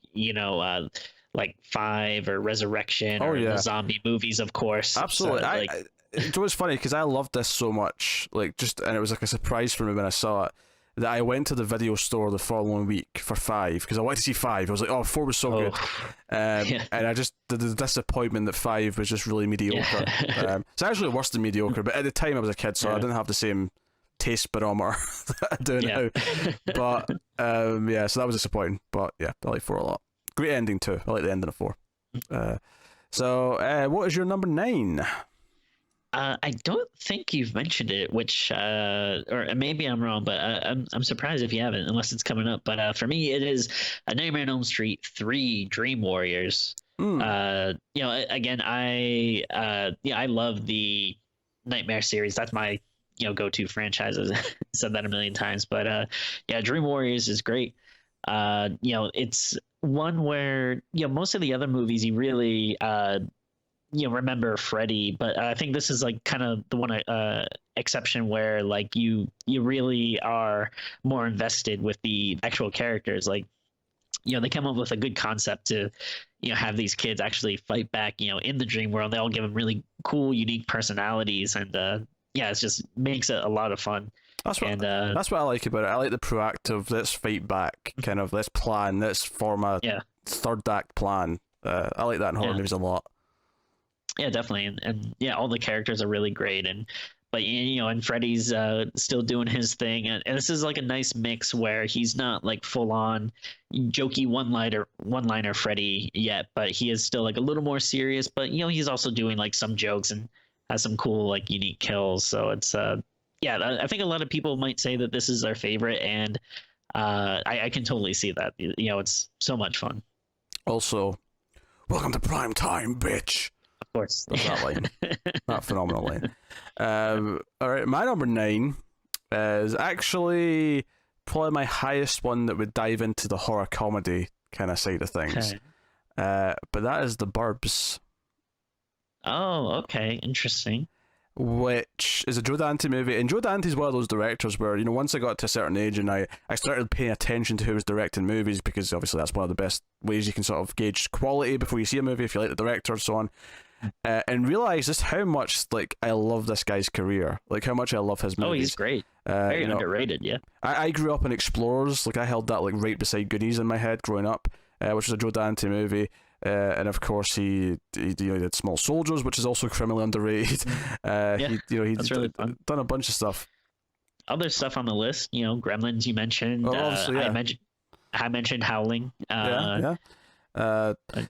5 or Resurrection or the zombie movies, of course. Absolutely. So, it was funny because I loved this so much, like and it was like a surprise for me when I saw it, that I went to the video store the following week for 5 because I wanted to see 5. I was like, oh, 4 was so good, and I just the disappointment that 5 was just really mediocre. It's actually worse than mediocre, but at the time I was a kid, so I didn't have the same taste barometer that I do now. But so that was disappointing. But yeah, I like 4 a lot. Great ending too. I like the ending of 4. So what is your number 9? I don't think you've mentioned it, which or maybe I'm wrong, but I'm surprised if you haven't, unless it's coming up. But for me, it is A Nightmare on Elm Street 3: Dream Warriors. Again, I love the Nightmare series. That's my go-to franchise. I've said that a million times, but Dream Warriors is great. It's one where most of the other movies you really remember Freddy, but I think this is like kind of the one exception where like you really are more invested with the actual characters. Like they come up with a good concept to have these kids actually fight back in the dream world. They all give them really cool, unique personalities, and it just makes it a lot of fun. That's what I like about it. I like the proactive, let's fight back, kind of, let's plan, let's form a third act plan. I like that in horror movies a lot. Yeah, definitely, and all the characters are really great, but and Freddy's still doing his thing, and this is like a nice mix where he's not like full on jokey one-liner Freddy yet, but he is still like a little more serious. But he's also doing like some jokes and has some cool like unique kills. So it's I think a lot of people might say that this is their favorite, and I can totally see that. It's so much fun. Also, welcome to prime time, bitch. Of course. That's that line. That phenomenal line. All right, my number 9 is actually probably my highest one that would dive into the horror comedy kind of side of things. Okay. But that is The Burbs. Oh, okay. Interesting. Which is a Joe Dante movie. And Joe Dante's one of those directors where, once I got to a certain age and I started paying attention to who was directing movies, because obviously that's one of the best ways you can sort of gauge quality before you see a movie, if you like the director and so on. And realize just how much I love this guy's career, like how much I love his movies. Oh, he's great. Very underrated. Yeah. I grew up in Explorers. Like I held that right beside Goonies in my head growing up, which was a Joe Dante movie. And of course he did Small Soldiers, which is also criminally underrated. He's really done a bunch of stuff. Other stuff on the list, Gremlins you mentioned. I mentioned Howling.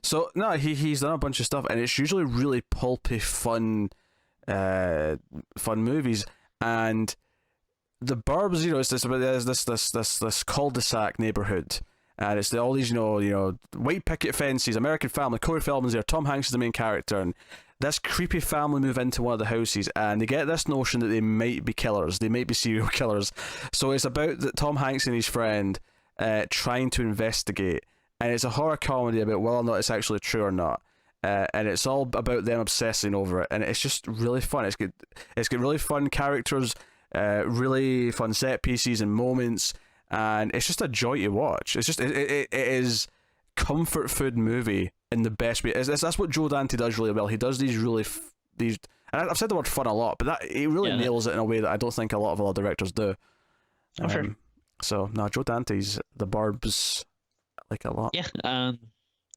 So no, he's done a bunch of stuff, and it's usually really pulpy, fun movies. And The Burbs, it's this cul-de-sac neighborhood, and it's all these white picket fences, American family. Corey Feldman's there. Tom Hanks is the main character, and this creepy family move into one of the houses, and they get this notion that they might be killers, they might be serial killers. So it's about Tom Hanks and his friend trying to investigate. And it's a horror comedy about whether or not it's actually true or not. And it's all about them obsessing over it. And it's just really fun. It's got really fun characters, really fun set pieces and moments. And it's just a joy to watch. It's just, it is comfort food movie in the best way. That's what Joe Dante does really well. He does these and I've said the word fun a lot, but he really nails it in a way that I don't think a lot of other directors do. Sure. So, no, Joe Dante's The Burbs, like a lot.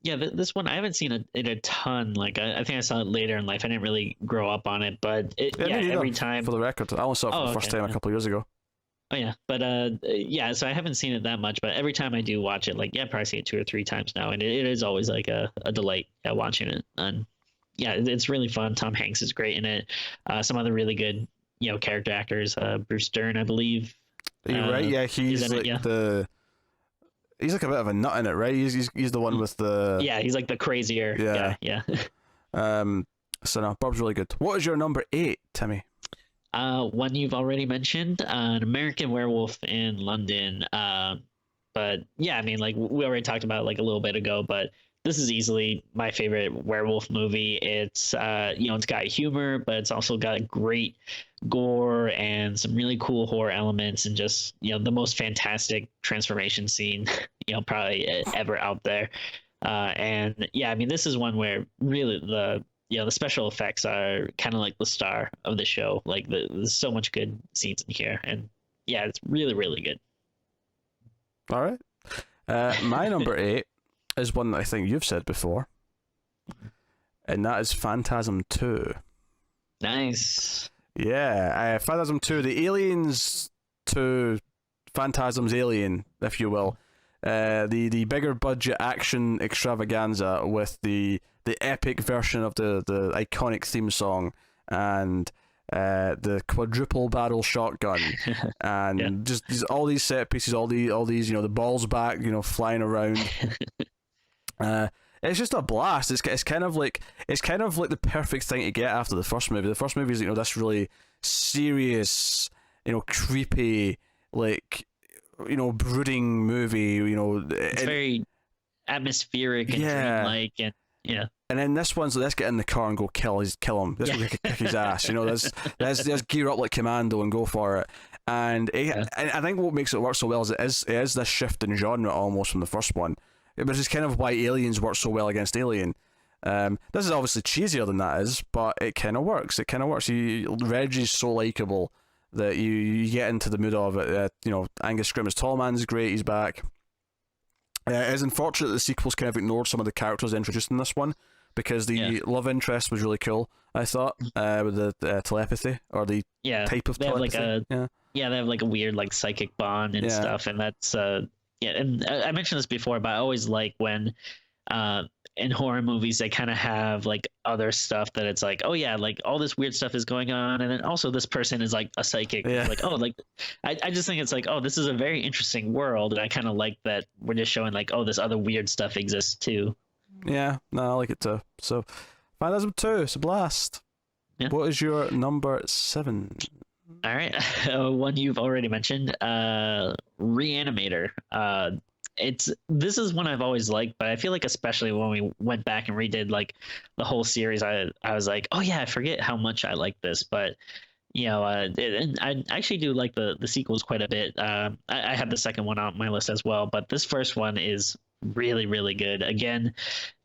This one I haven't seen it a ton. Like I think I saw it later in life. I didn't really grow up on it, but every time. For the record, I only saw it for the first time a couple of years ago. Oh yeah, but so I haven't seen it that much. But every time I do watch it, probably see it 2 or 3 times now, and it is always like a delight watching it. And it's really fun. Tom Hanks is great in it. Some other really good character actors. Bruce Dern, I believe. You're right. Yeah, he's like the. He's like a bit of a nut in it, right? He's the one with the... Yeah, he's like the crazier guy, yeah. So no, Bob's really good. What is your number 8, Timmy? One you've already mentioned, An American Werewolf in London. But yeah, I mean, we already talked about it a little bit ago, but this is easily my favorite werewolf movie. It's it's got humor, but it's also got great gore and some really cool horror elements, and just the most fantastic transformation scene probably ever out there. And yeah, I mean, this is one where really the the special effects are kind of like the star of the show. Like there's so much good scenes in here, and yeah, it's really really good. All right. My number 8 is one that I think you've said before, and that is Phantasm 2. Nice. Yeah, Phantasm 2, the Aliens 2, Phantasm's Alien, if you will. The bigger budget action extravaganza with the epic version of the iconic theme song and the quadruple barrel shotgun and Yeah. just all these set pieces, all these the balls back, flying around. It's just a blast. It's kind of like the perfect thing to get after the first movie. The first movie is this really serious, creepy, like brooding movie. It's very atmospheric and dreamlike, and yeah. And then this one's let's get in the car and go kill him. Let's go kick his ass. Let's gear up like Commando and go for it. And I think what makes it work so well is it is this shift in genre almost from the first one. But it's kind of why Aliens work so well against Alien. This is obviously cheesier than that is, but it kind of works. Reggie's so likable that you get into the mood of it. Angus Scrimm as Tallman's great. He's back. It is unfortunate that the sequels kind of ignored some of the characters introduced in this one because the love interest was really cool. I thought with the telepathy or the type of telepathy. They have like a weird like psychic bond and stuff, and that's and I mentioned this before, but I always like when in horror movies they kind of have like other stuff that it's like, oh yeah, like all this weird stuff is going on, and then also this person is like a psychic. Like, oh, like I just think it's like, oh, this is a very interesting world, and I kind of like that we're just showing like, oh, this other weird stuff exists too. Yeah, no, I like it too. So Phantasm 2, it's a blast. Yeah. What is your number 7? All right, one you've already mentioned, Reanimator. This is one I've always liked, but I feel like especially when we went back and redid like the whole series, I was like, oh yeah, I forget how much I like this, but and I actually do like the sequels quite a bit. I have the second one on my list as well, but this first one is really really good. Again,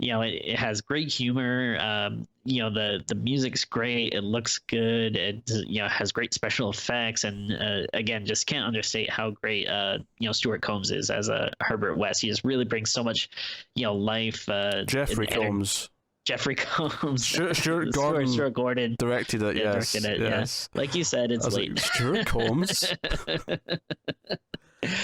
it has great humor. The music's great. It looks good. It has great special effects, and again, just can't understate how great Stuart Combs is as a Herbert West. He just really brings so much life. Jeffrey Combs. Jeffrey Combs. Stuart Gordon directed it. Yes. Directed it. Yes. Like you said, it's late. Like, Stuart Combs.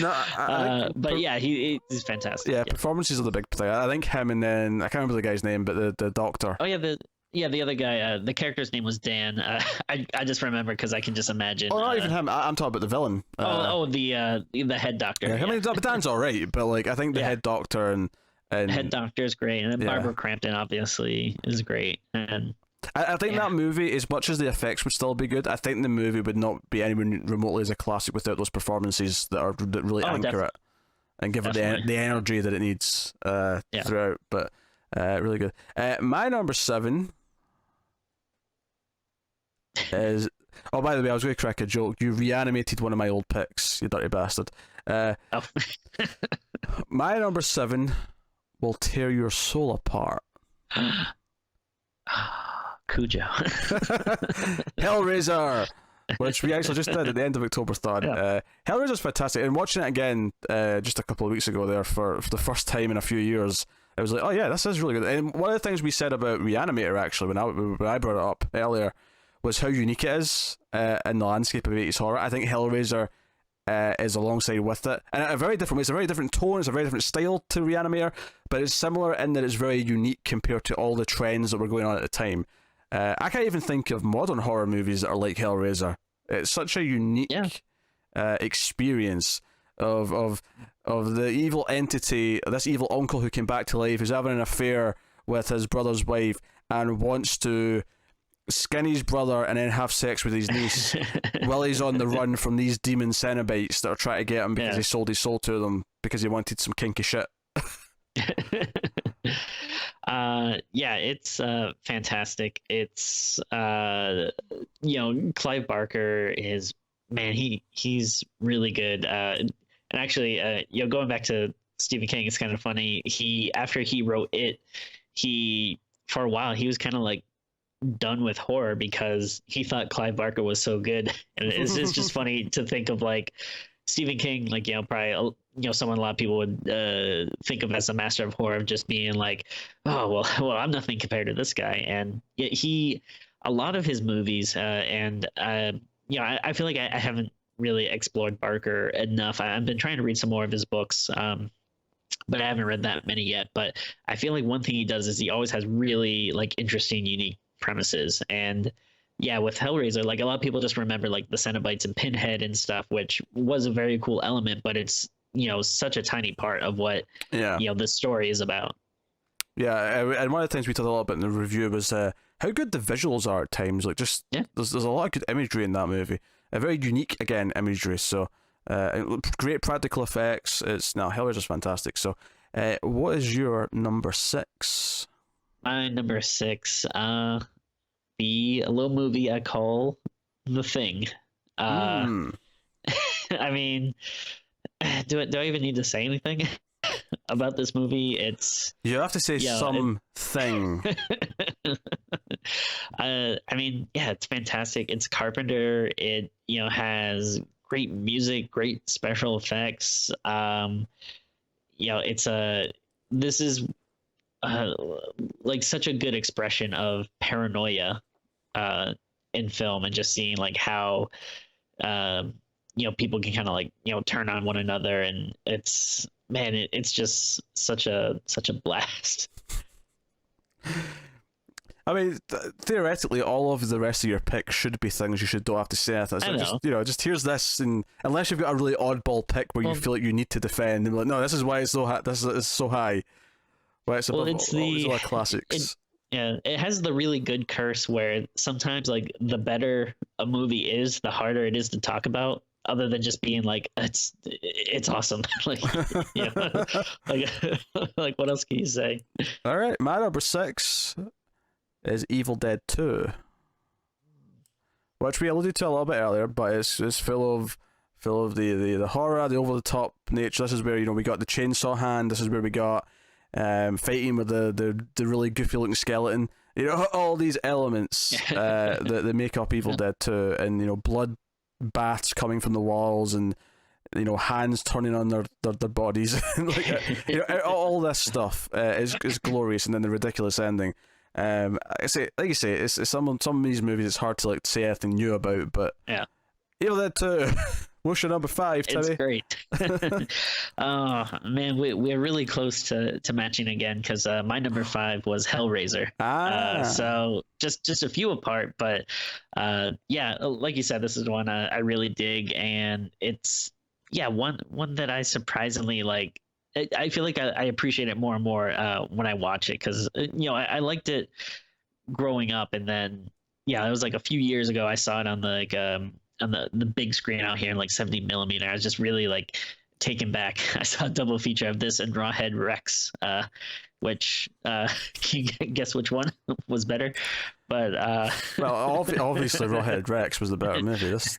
No, but yeah, he's fantastic. Yeah, performances are the big thing. I think him, and then I can't remember the guy's name, but the doctor. Oh yeah, the other guy. The character's name was Dan. I just remember because I can just imagine. Oh, not even him. I'm talking about the villain. The head doctor. Yeah, I mean, Dan's all right, but like I think the head doctor and head doctor is great, and then Barbara Crampton obviously is great, and I think that movie, as much as the effects would still be good, I think the movie would not be anywhere remotely as a classic without those performances that really anchor it and give it the energy that it needs throughout. But really good. My number 7 is. Oh, by the way, I was going to crack a joke. You reanimated one of my old picks, you dirty bastard. My number 7 will tear your soul apart. Cujo. Hellraiser, which we actually just did at the end of October 3rd. Hellraiser's fantastic, and watching it again just a couple of weeks ago there for the first time in a few years, I was like, oh yeah, this is really good. And one of the things we said about Reanimator actually when I brought it up earlier was how unique it is in the landscape of 80s horror. I think Hellraiser is alongside with it, and in a very different way. It's a very different tone, it's a very different style to Reanimator, but it's similar in that it's very unique compared to all the trends that were going on at the time. I can't even think of modern horror movies that are like Hellraiser. It's such a unique experience of the evil entity, this evil uncle who came back to life, who's having an affair with his brother's wife and wants to skin his brother and then have sex with his niece while he's on the run from these demon Cenobites that are trying to get him because he sold his soul to them because he wanted some kinky shit. It's fantastic. It's Clive Barker is, man, he's really good. And actually, going back to Stephen King, it's kind of funny. After he wrote it, for a while he was kind of like done with horror because he thought Clive Barker was so good, and it's just funny to think of like Stephen King, like probably someone a lot of people would think of as a master of horror, of just being like, oh well, I'm nothing compared to this guy, and yet a lot of his movies, and I feel like I haven't really explored Barker enough. I've been trying to read some more of his books, but I haven't read that many yet. But I feel like one thing he does is he always has really like interesting, unique premises. And yeah, with Hellraiser, like a lot of people just remember like the Cenobites and Pinhead and stuff, which was a very cool element, but it's such a tiny part of what the story is about. Yeah, and one of the things we talked a lot about in the review was how good the visuals are at times. Like, just there's a lot of good imagery in that movie. A very unique, again, imagery. So, great practical effects. Hellraiser's fantastic. So, what is your number 6? My number 6, a little movie I call The Thing. I mean, do I even need to say anything about this movie? You have to say something. I mean, it's fantastic. It's Carpenter. It has great music, great special effects. This is like such a good expression of paranoia in film, and just seeing like how people can kind of like turn on one another, and it's just such a blast. I mean, theoretically, all of the rest of your picks should be things you don't have to say anything. I know. Just here's this, and unless you've got a really oddball pick where you feel like you need to defend, and like, no, this is why it's so high. This is so high. Well, it's above all the classics. It has the really good curse where sometimes like the better a movie is, the harder it is to talk about, other than just being like it's awesome. Like like what else can you say? All right, my number 6 is Evil Dead 2, which we alluded to a little bit earlier, but it's full of the horror, the over the top nature. This is where we got the chainsaw hand. This is where we got fighting with the really goofy looking skeleton. All these elements that make up Evil Dead 2, and blood baths coming from the walls, and hands turning on their bodies. All this stuff is glorious, and then the ridiculous ending. Like you say, it's some of these movies it's hard to like say anything new about, but Evil Dead 2. What's your number 5, Timmy? It's great. Oh man, we're really close to matching again, because my number 5 was Hellraiser. So just a few apart, but like you said, this is one I really dig, and it's one that I surprisingly like. I feel like I appreciate it more and more when I watch it, because I liked it growing up, and then it was like a few years ago I saw it on the big screen out here in like 70 millimeter. I was just really like taken back. I saw a double feature of this and Rawhead Rex, which can you guess which one was better? But well, obviously Rawhead Rex was the better movie. This.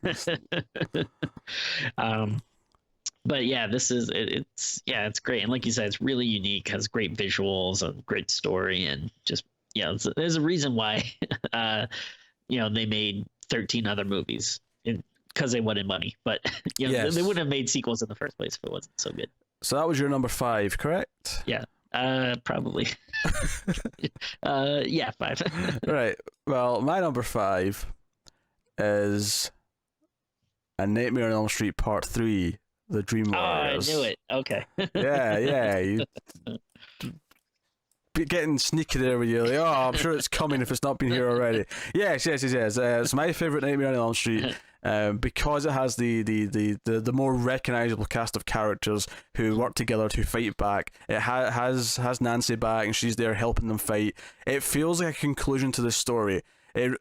But this is it's great, and like you said, it's really unique, has great visuals, a great story, and just there's a reason why they made 13 other movies, because they wanted money, but they wouldn't have made sequels in the first place if it wasn't so good. So that was your number 5, correct? Yeah, probably. 5. Right. Well, my number 5 is A Nightmare on Elm Street Part 3. The Dream Warriors. I knew it. Okay. Yeah. You getting sneaky there with you. Like, I'm sure it's coming if it's not been here already. Yes. It's my favorite Nightmare on Elm Street because it has the more recognizable cast of characters who work together to fight back. It has Nancy back, and she's there helping them fight. It feels like a conclusion to the story.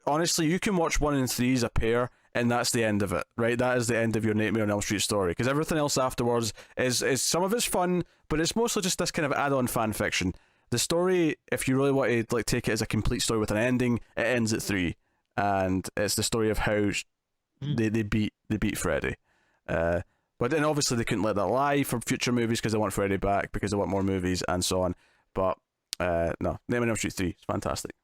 Honestly, you can watch 1 and 3 as a pair, and that's the end of it, right? That is the end of your Nightmare on Elm Street story, because everything else afterwards is some of it's fun, but it's mostly just this kind of add-on fan fiction. The story, if you really want to like take it as a complete story with an ending, it ends at 3, and it's the story of how they beat Freddy. But then obviously they couldn't let that lie for future movies because they want Freddy back, because they want more movies and so on. But no, Nightmare on Elm Street 3 is fantastic.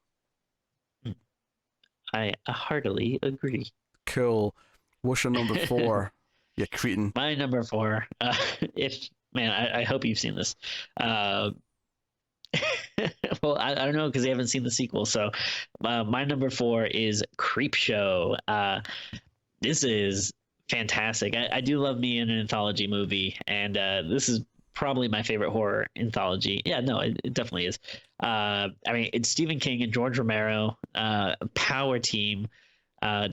I heartily agree. Cool. What's your number 4? You cretin. My number 4, if man, I hope you've seen this. Uh, well, I don't know because I haven't seen the sequel. So, my number 4 is Creepshow. This is fantastic. I do love me an anthology movie, and this is probably my favorite horror anthology. Yeah, no, it definitely is. I mean, it's Stephen King and George Romero, power team,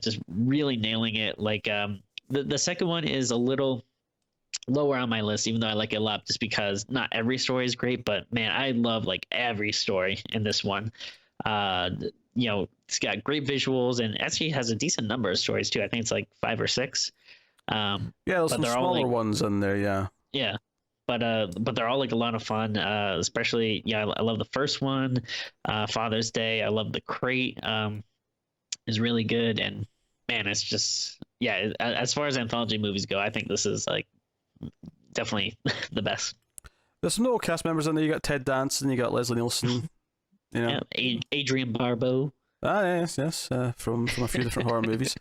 just really nailing it. Like, the second one is a little lower on my list, even though I like it a lot, just because not every story is great. But man, I love like every story in this one. Uh, it's got great visuals and actually has a decent number of stories too. I think it's like 5 or 6. Yeah, there's But some they're all smaller like, ones in there, yeah. yeah, but they're all like a lot of fun. Especially, yeah, I love the first one, Father's Day. I love the crate. Is really good, and man, it's just yeah. As far as anthology movies go, I think this is like definitely the best. There's some notable cast members in there. You got Ted Danson, you got Leslie Nielsen, you know. Yeah, Adrian Barbeau. Ah, yes, yes, from a few different horror movies.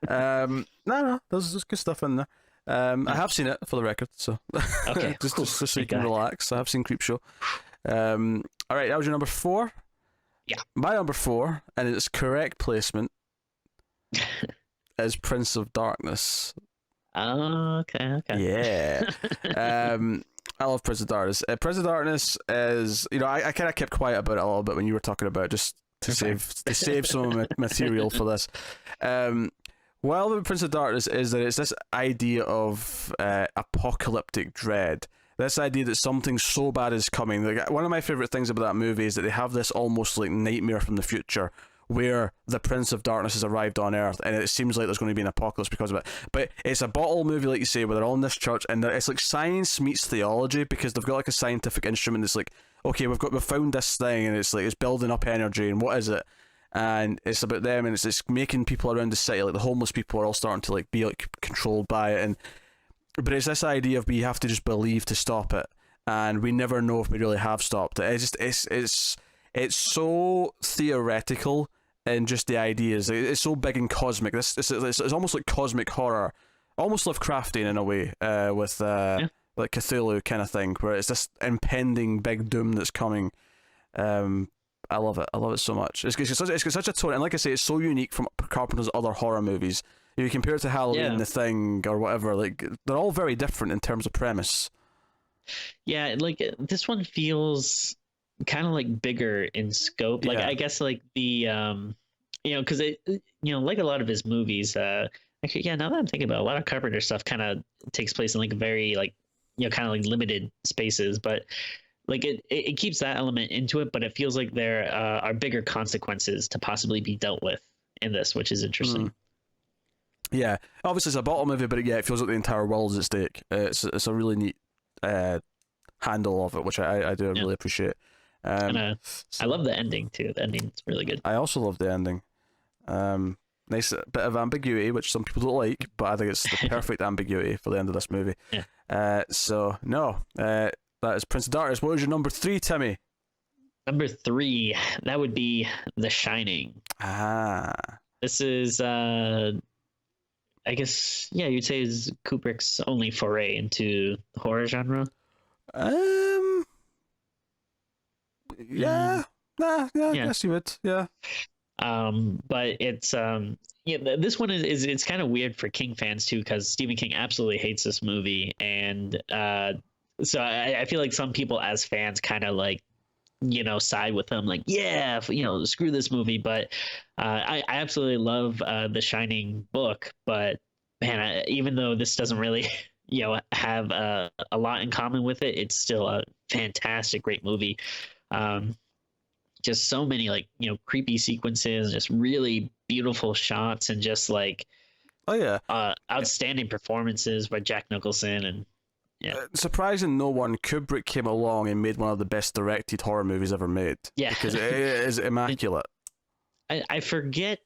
No, there's good stuff in there. I have seen it for the record, so Okay, just so you thank can God. relax. I have seen Creepshow. All right, that was your number 4. Yeah. My number 4, and its correct placement is Prince of Darkness. Oh, okay. Yeah. I love Prince of Darkness. Prince of Darkness is, I kind of kept quiet about it a little bit when you were talking about it, just to save some of my material for this. Well, the Prince of Darkness is that it's this idea of apocalyptic dread. This idea that something so bad is coming. Like, one of my favorite things about that movie is that they have this almost like nightmare from the future, where the Prince of Darkness has arrived on Earth, and it seems like there's going to be an apocalypse because of it. But it's a bottle movie, like you say, where they're all in this church, and it's like science meets theology, because they've got like a scientific instrument that's like, okay, we've found this thing, and it's like it's building up energy, and what is it? And it's about them, and it's making people around the city, like the homeless people, are all starting to like be like controlled by it, but it's this idea of we have to just believe to stop it, and we never know if we really have stopped it. It's so theoretical, and just the ideas. It's so big and cosmic. It's almost like cosmic horror, almost Lovecraftian in a way, with like Cthulhu kind of thing, where it's this impending big doom that's coming. I love it. I love it so much. It's got such a tone, and like I say, it's so unique from Carpenter's other horror movies. You compare it to Halloween, The Thing, or whatever. Like, they're all very different in terms of premise. Yeah, like this one feels kind of like bigger in scope. Like, Yeah. I guess like the because it like a lot of his movies. Actually, yeah. Now that I'm thinking about it, a lot of Carpenter stuff, kind of takes place in like very like kind of like limited spaces, but like it keeps that element into it, but it feels like there are bigger consequences to possibly be dealt with in this, which is interesting. Yeah, obviously it's a bottle movie, but yeah, it feels like the entire world's at stake. It's a really neat handle of it, which I do really appreciate. And I love the ending too. The ending's really good. I also love the ending. Nice bit of ambiguity, which some people don't like, but I think it's the perfect ambiguity for the end of this movie. Yeah. So no, that is Prince of Darkness. What was your number 3, Timmy? Number 3, that would be The Shining. Ah. This is I guess you'd say is Kubrick's only foray into the horror genre. Yeah. Nah, yeah, I guess you would. Yeah. But it's this one is it's kind of weird for King fans too, because Stephen King absolutely hates this movie, and so I feel like some people as fans kind of like side with him, like screw this movie. But I absolutely love the Shining book, but man, even though this doesn't really have a lot in common with it, it's still a fantastic, great movie. Just so many like creepy sequences, just really beautiful shots, and just like outstanding performances by Jack Nicholson. And surprising no one, Kubrick came along and made one of the best directed horror movies ever made. Yeah, because it is immaculate. I forget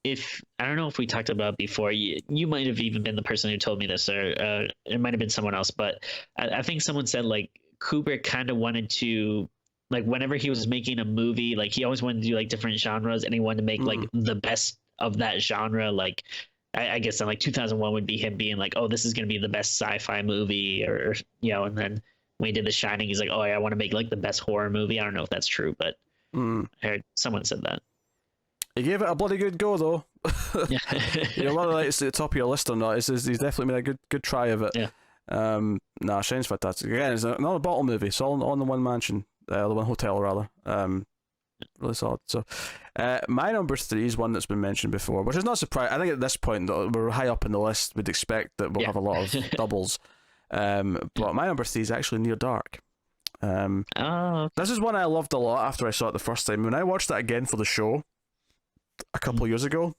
if I don't know if we talked about it before. You might have even been the person who told me this, or it might have been someone else. But I think someone said like Kubrick kind of wanted to like whenever he was making a movie, like he always wanted to do like different genres, and he wanted to make like the best of that genre. Like I guess in like 2001 would be him being like, oh, this is gonna be the best sci-fi movie, or and then when he did The Shining, he's like, oh, I want to make like the best horror movie. I don't know if that's true, but I heard someone said that. He gave it a bloody good go though. Yeah. Whether it's at the top of your list or not, he's definitely made a good try of it. Yeah. Shine's fantastic. Again, it's another bottle movie. It's all on the one mansion, the one hotel rather. Really solid. So, my number 3 is one that's been mentioned before, which is not surprising. I think at this point we're high up in the list. We'd expect that we'll have a lot of doubles. But my number 3 is actually Near Dark. This is one I loved a lot after I saw it the first time. When I watched that again for the show a couple years ago,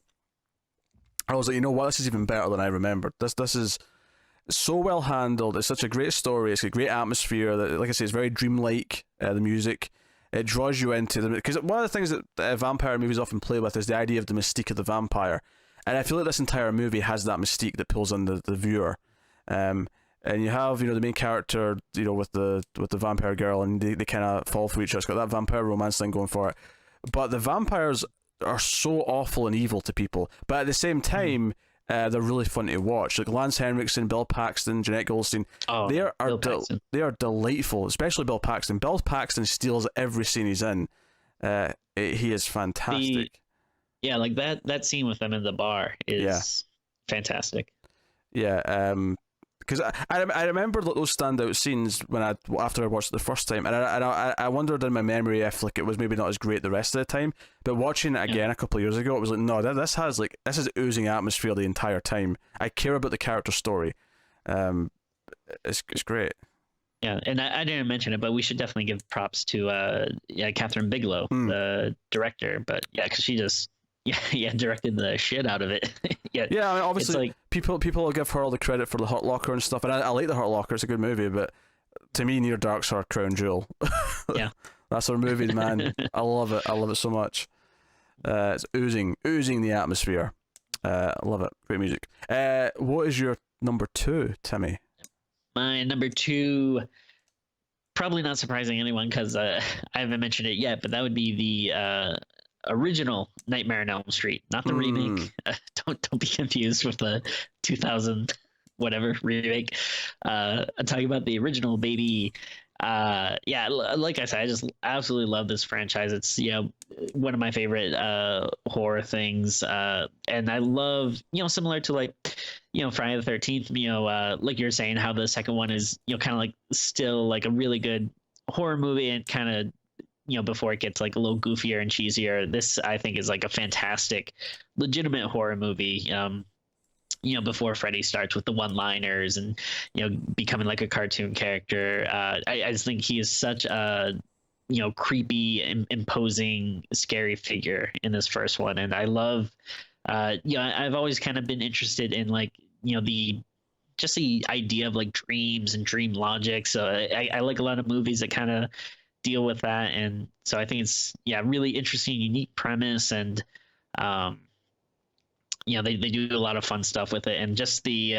I was like, you know what, this is even better than I remembered. This is so well handled. It's such a great story. It's a great atmosphere. That, like I say, it's very dreamlike. The music, it draws you into them, because one of the things that vampire movies often play with is the idea of the mystique of the vampire, and I feel like this entire movie has that mystique that pulls on the viewer. And you have, the main character, with the vampire girl, and they kind of fall for each other. It's got that vampire romance thing going for it. But the vampires are so awful and evil to people, but at the same time, they're really fun to watch. Like Lance Henriksen, Bill Paxton, Jeanette Goldstein, they are delightful, especially Bill Paxton. Bill Paxton steals every scene he's in. He is fantastic. Like that scene with them in the bar is fantastic. Yeah, because I remember those standout scenes after I watched it the first time, and I wondered in my memory if like it was maybe not as great the rest of the time. But watching it again a couple of years ago, it was like, no, this is oozing atmosphere the entire time. I care about the character story. It's great. Yeah, and I didn't mention it, but we should definitely give props to Catherine Bigelow, the director. But because she just directed the shit out of it. I mean, obviously, like, people will give her all the credit for the Hurt Locker and stuff, and I like the Hurt Locker. It's a good movie, but to me, Near Dark's her crown jewel. Yeah, that's her movie, man. I love it. I love it so much. It's oozing the atmosphere. I love it. Great music. What is your number 2, Timmy? My number 2, probably not surprising anyone because I haven't mentioned it yet, but that would be the original Nightmare on Elm Street, not the remake. Don't be confused with the 2000 whatever remake. I'm talking about the original, baby. Like I said, I just absolutely love this franchise. It's one of my favorite horror things, and I love similar to like Friday the 13th. Like you're saying, how the second one is kind of like still like a really good horror movie, and kind of before it gets like a little goofier and cheesier. This I think is like a fantastic, legitimate horror movie. Before Freddy starts with the one-liners and becoming like a cartoon character. I just think he is such a creepy, imposing, scary figure in this first one, and I love. I've always kind of been interested in like the idea of like dreams and dream logic. So I like a lot of movies that kind of deal with that, and so I think it's really interesting, unique premise, and they do a lot of fun stuff with it, and just the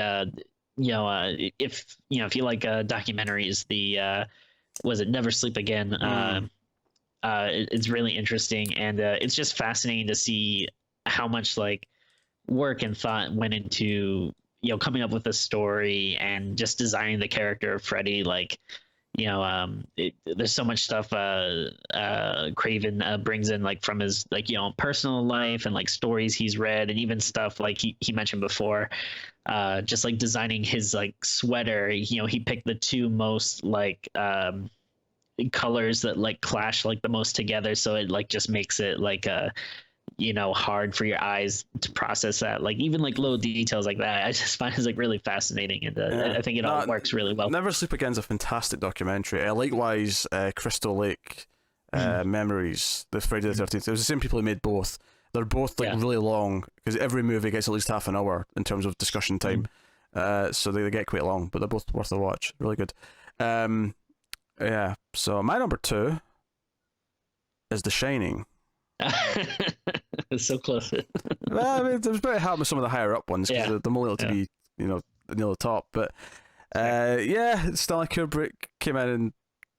if you like documentaries, the was it Never Sleep Again, it's really interesting, and it's just fascinating to see how much like work and thought went into coming up with a story and just designing the character of Freddy. Like there's so much stuff Craven brings in, like from his like personal life and like stories he's read, and even stuff like he mentioned before, just like designing his like sweater. He picked the 2 most like colors that like clash like the most together, so it like just makes it like hard for your eyes to process that. Like even like little details like that, I just find is like really fascinating, and I think it all works really well. Never Sleep Again is a fantastic documentary. Likewise, Crystal Lake Memories, the Friday the 13th. It was the same people who made both. They're both like really long, because every movie gets at least half an hour in terms of discussion time. So they get quite long, but they're both worth a watch. Really good. So my number 2 is The Shining. It's so close. Well, I mean, it was better help with some of the higher up ones, because they're more likely to be, near the top. But Stanley Kubrick came in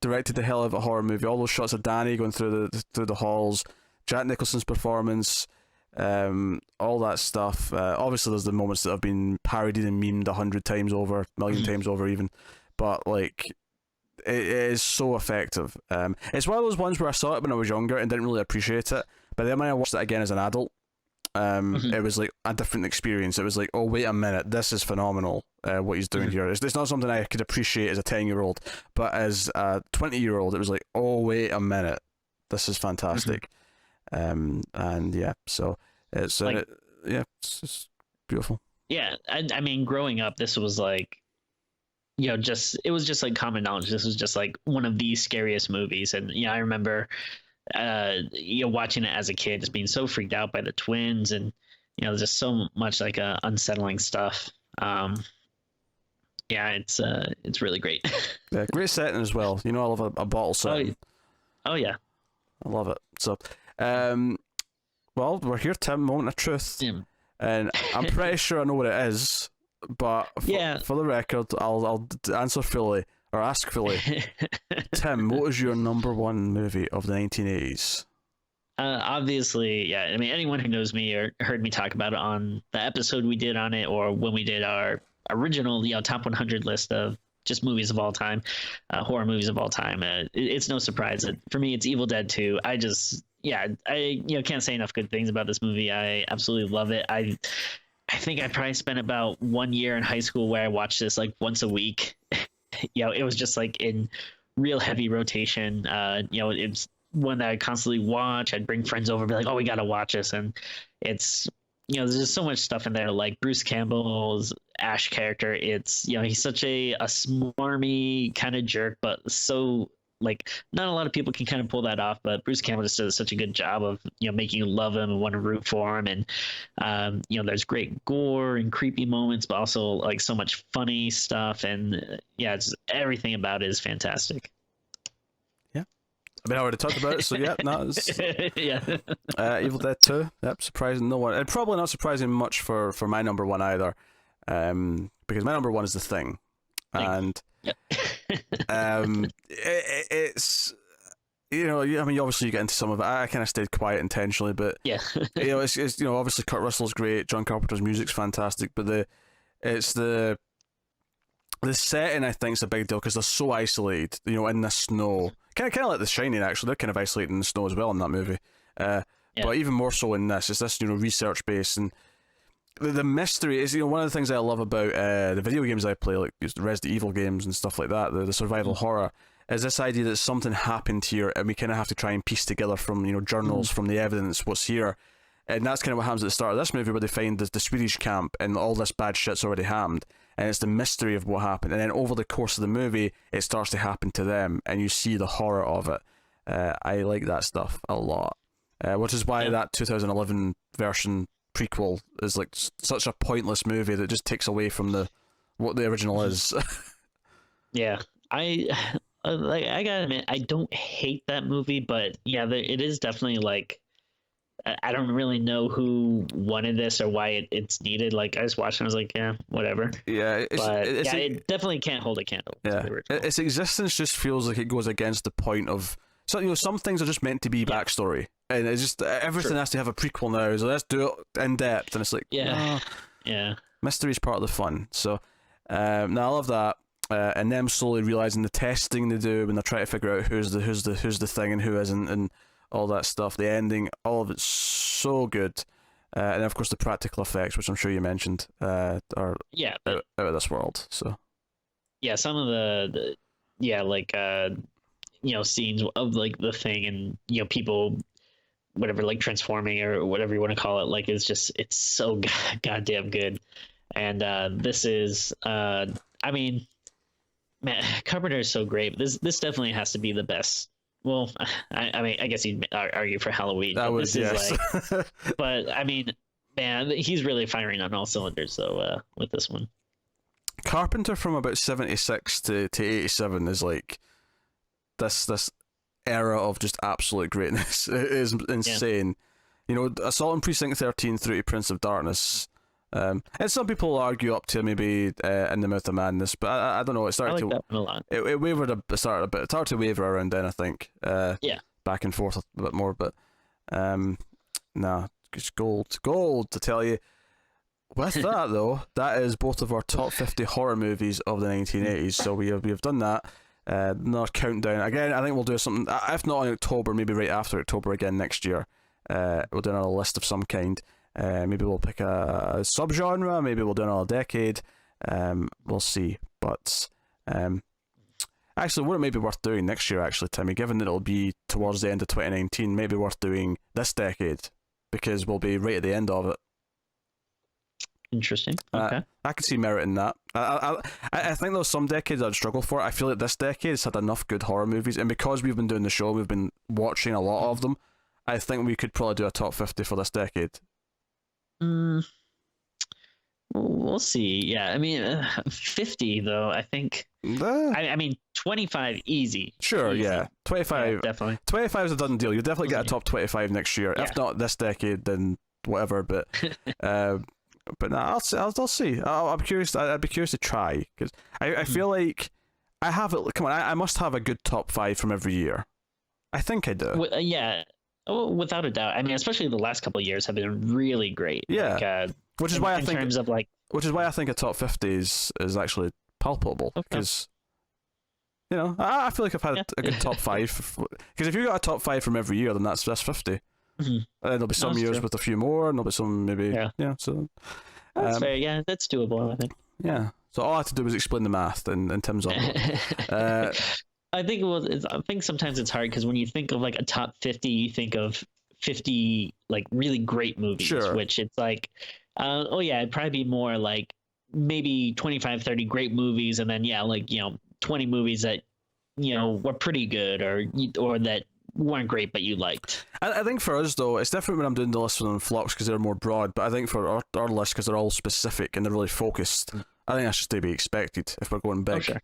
directed the hell out of a horror movie. All those shots of Danny going through the halls, Jack Nicholson's performance, all that stuff. Obviously, there's the moments that have been parodied and memed 100 times over, a million times over even, but like it is so effective. It's one of those ones where I saw it when I was younger and didn't really appreciate it, but then when I watched it again as an adult, it was like a different experience. It was like, oh wait a minute, this is phenomenal. What he's doing here. It's not something I could appreciate as a 10-year-old, but as a 20-year-old, it was like, oh wait a minute, this is fantastic. And yeah, so it's Like- it's just beautiful. Yeah, I mean, growing up, this was like, it was just like common knowledge. This was just like one of the scariest movies, and I remember, watching it as a kid, just being so freaked out by the twins, and just so much like unsettling stuff. Yeah, it's really great. Yeah, great setting as well. I love a bottle setting. Oh yeah. I love it. So, well, we're here, Tim. Moment of truth, and I'm pretty sure I know what it is, but for the record, I'll answer fully or ask fully. Tim, what is your number one movie of the 1980s? Obviously, yeah. I mean, anyone who knows me or heard me talk about it on the episode we did on it, or when we did our original, top 100 list of just movies of all time, horror movies of all time. It's no surprise that for me, it's Evil Dead 2. I can't say enough good things about this movie. I absolutely love it. I think I probably spent about 1 year in high school where I watched this like once a week. It was just like in real heavy rotation. It's one that I constantly watch. I'd bring friends over and be like, oh, we got to watch this. And it's, there's just so much stuff in there, like Bruce Campbell's Ash character. It's, he's such a smarmy kind of jerk, but so like not a lot of people can kind of pull that off, but Bruce Campbell just does such a good job of, making you love him and want to root for him. And, there's great gore and creepy moments, but also like so much funny stuff. And it's everything about it is fantastic. I mean, I already talked about it, so yeah, no, it's, Evil Dead 2. Yep, surprising no one, and probably not surprising much for my number one either, because my number one is The Thing, and it's I mean, obviously you get into some of it. I kind of stayed quiet intentionally, but it's obviously Kurt Russell's great, John Carpenter's music's fantastic, but it's the setting I think is a big deal because they're so isolated, in the snow. Kind of like The Shining, actually. They're kind of isolated in the snow as well in that movie. But even more so in this. It's this, research based, and the mystery is, one of the things I love about the video games I play, like the Resident Evil games and stuff like that, the survival horror, is this idea that something happened here, and we kind of have to try and piece together from, journals, from the evidence, what's here. And that's kind of what happens at the start of this movie, where they find the Swedish camp and all this bad shit's already happened. And it's the mystery of what happened. And then over the course of the movie, it starts to happen to them, and you see the horror of it. I like that stuff a lot. Which is why that 2011 version prequel is like such a pointless movie that just takes away from what the original is. Yeah. I gotta admit, I don't hate that movie, but it is definitely like, I don't really know who wanted this or why it's needed. Like, I just watched it and I was like, yeah, whatever. Yeah, it definitely can't hold a candle. Yeah, its existence just feels like it goes against the point of. So some things are just meant to be backstory, and it's just everything has to have a prequel now. So let's do it in depth, and it's like mystery is part of the fun. So now I love that, and them slowly realizing the testing they do when they're trying to figure out who's the thing and who isn't, and all that stuff, the ending, all of it's so good. And of course the practical effects, which I'm sure you mentioned, are out of this world. So some of the scenes of like the Thing and people, whatever, like transforming or whatever you want to call it, like it's so goddamn good. And this is I mean, man, Carpenter is so great. This definitely has to be the best. Well, I mean, I guess you'd argue for Halloween. But I mean, man, he's really firing on all cylinders though with this one. Carpenter from about 76 to 87 is like this era of just absolute greatness. It is insane. Assault on Precinct 13 through to Prince of Darkness, And some people argue up to maybe In the Mouth of Madness, but I don't know. It I started like to that one a lot. it wavered it started a bit. It started to waver around then, I think. Yeah. Back and forth a bit more, but nah, it's gold to tell you. With that though, that is both of our top 50 horror movies of the 1980s. So we have done that. Another countdown again. I think we'll do something. If not in October, maybe right after October again next year. We'll do another list of some kind. Maybe we'll pick a subgenre. Maybe we'll do another decade. We'll see. But actually, what it may be worth doing next year, actually, Timmy, given that it'll be towards the end of 2019, maybe worth doing this decade because we'll be right at the end of it. Interesting. Okay. I could see merit in that. I think there's some decades I'd struggle for. I feel like this decade's had enough good horror movies, and because we've been doing the show, we've been watching a lot of them. I think we could probably do a top 50 for this decade. We'll see. Yeah, I mean, 50 though. I think. I mean, 25 easy. Sure, easy. yeah. 25. Yeah, definitely. 25 is a done deal. You'll definitely get a top 25 next year. Yeah. If not this decade, then whatever. But but nah, I'll see. I'll be curious. I'd be curious to try because I feel like I have it. Come on, I must have a good top 5 from every year. I think I do. Yeah. Oh, without a doubt. I mean, especially the last couple of years have been really great. Yeah. Like, Which is why I in think. terms of like. Which is why I think a top 50 is actually palpable because. You know, I feel like I've had a good top 5 because if you got a top 5 from every year, then that's 50. Mm-hmm. And then there'll be some years with a few more, and there'll be some maybe So that's fair. Yeah, that's doable. I think. Yeah. So all I had to do was explain the math, and Tim's on. I think I think sometimes it's hard because when you think of like a top 50, you think of 50 like really great movies, which it's like, it'd probably be more like maybe 25, 30 great movies, and then like 20 movies that were pretty good or that weren't great but you liked. I think for us though, it's different when I'm doing the list on Flux because they're more broad, but I think for our list, because they're all specific and they're really focused, I think that's just to be expected if we're going big. Okay.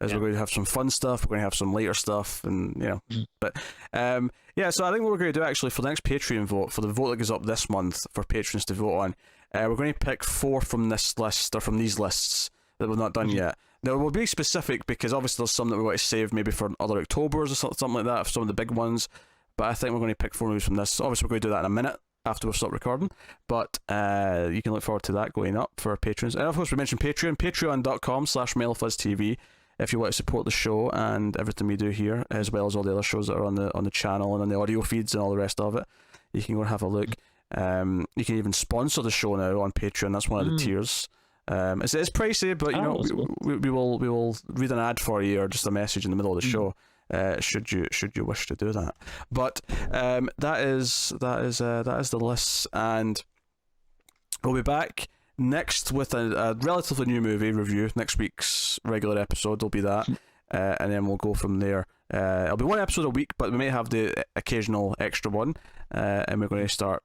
We're going to have some fun stuff, we're going to have some later stuff, and but so I think what we're going to do actually for the next Patreon vote, for the vote that goes up this month for patrons to vote on, we're going to pick 4 from this list, or from these lists that we've not done yet. Now we'll be specific because obviously there's some that we want to save maybe for other Octobers or something like that, for some of the big ones, but I think we're going to pick 4 movies from this. Obviously we're going to do that in a minute after we've stopped recording, but you can look forward to that going up for our patrons. And of course we mentioned Patreon, patreon.com/MailFuzzTV if you want to support the show and everything we do here, as well as all the other shows that are on the channel and on the audio feeds and all the rest of it. You can go and have a look. You can even sponsor the show now on Patreon. That's one of the tiers. It's pricey, but we will read an ad for you or just a message in the middle of the show, should you wish to do that. But that is the list, and we'll be back next with a relatively new movie review. Next week's regular episode will be that, and then we'll go from there. It'll be one episode a week, but we may have the occasional extra one, and we're going to start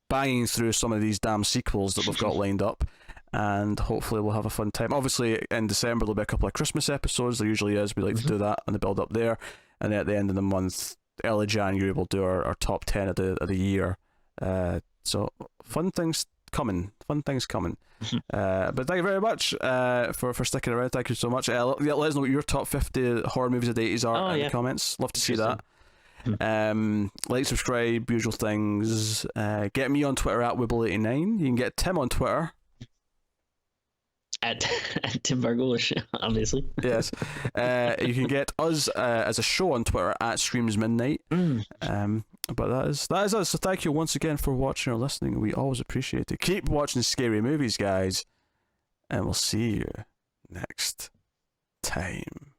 banging through some of these damn sequels that we've got lined up, and hopefully we'll have a fun time. Obviously in December there'll be a couple of Christmas episodes. There usually is. We like to do that and the build up there, and then at the end of the month, early January, we'll do our top 10 of the year. So fun things coming. But thank you very much for sticking around. Thank you so much. Let us know what your top 50 horror movies of the 80s are in the comments. Love to see that. Like, subscribe, usual things. Get me on Twitter at Wibble89. You can get Tim on Twitter at Tim Bargolish, obviously. Yes. You can get us as a show on Twitter at Screams Midnight. But that is us. So thank you once again for watching or listening. We always appreciate it. Keep watching scary movies, guys, and we'll see you next time.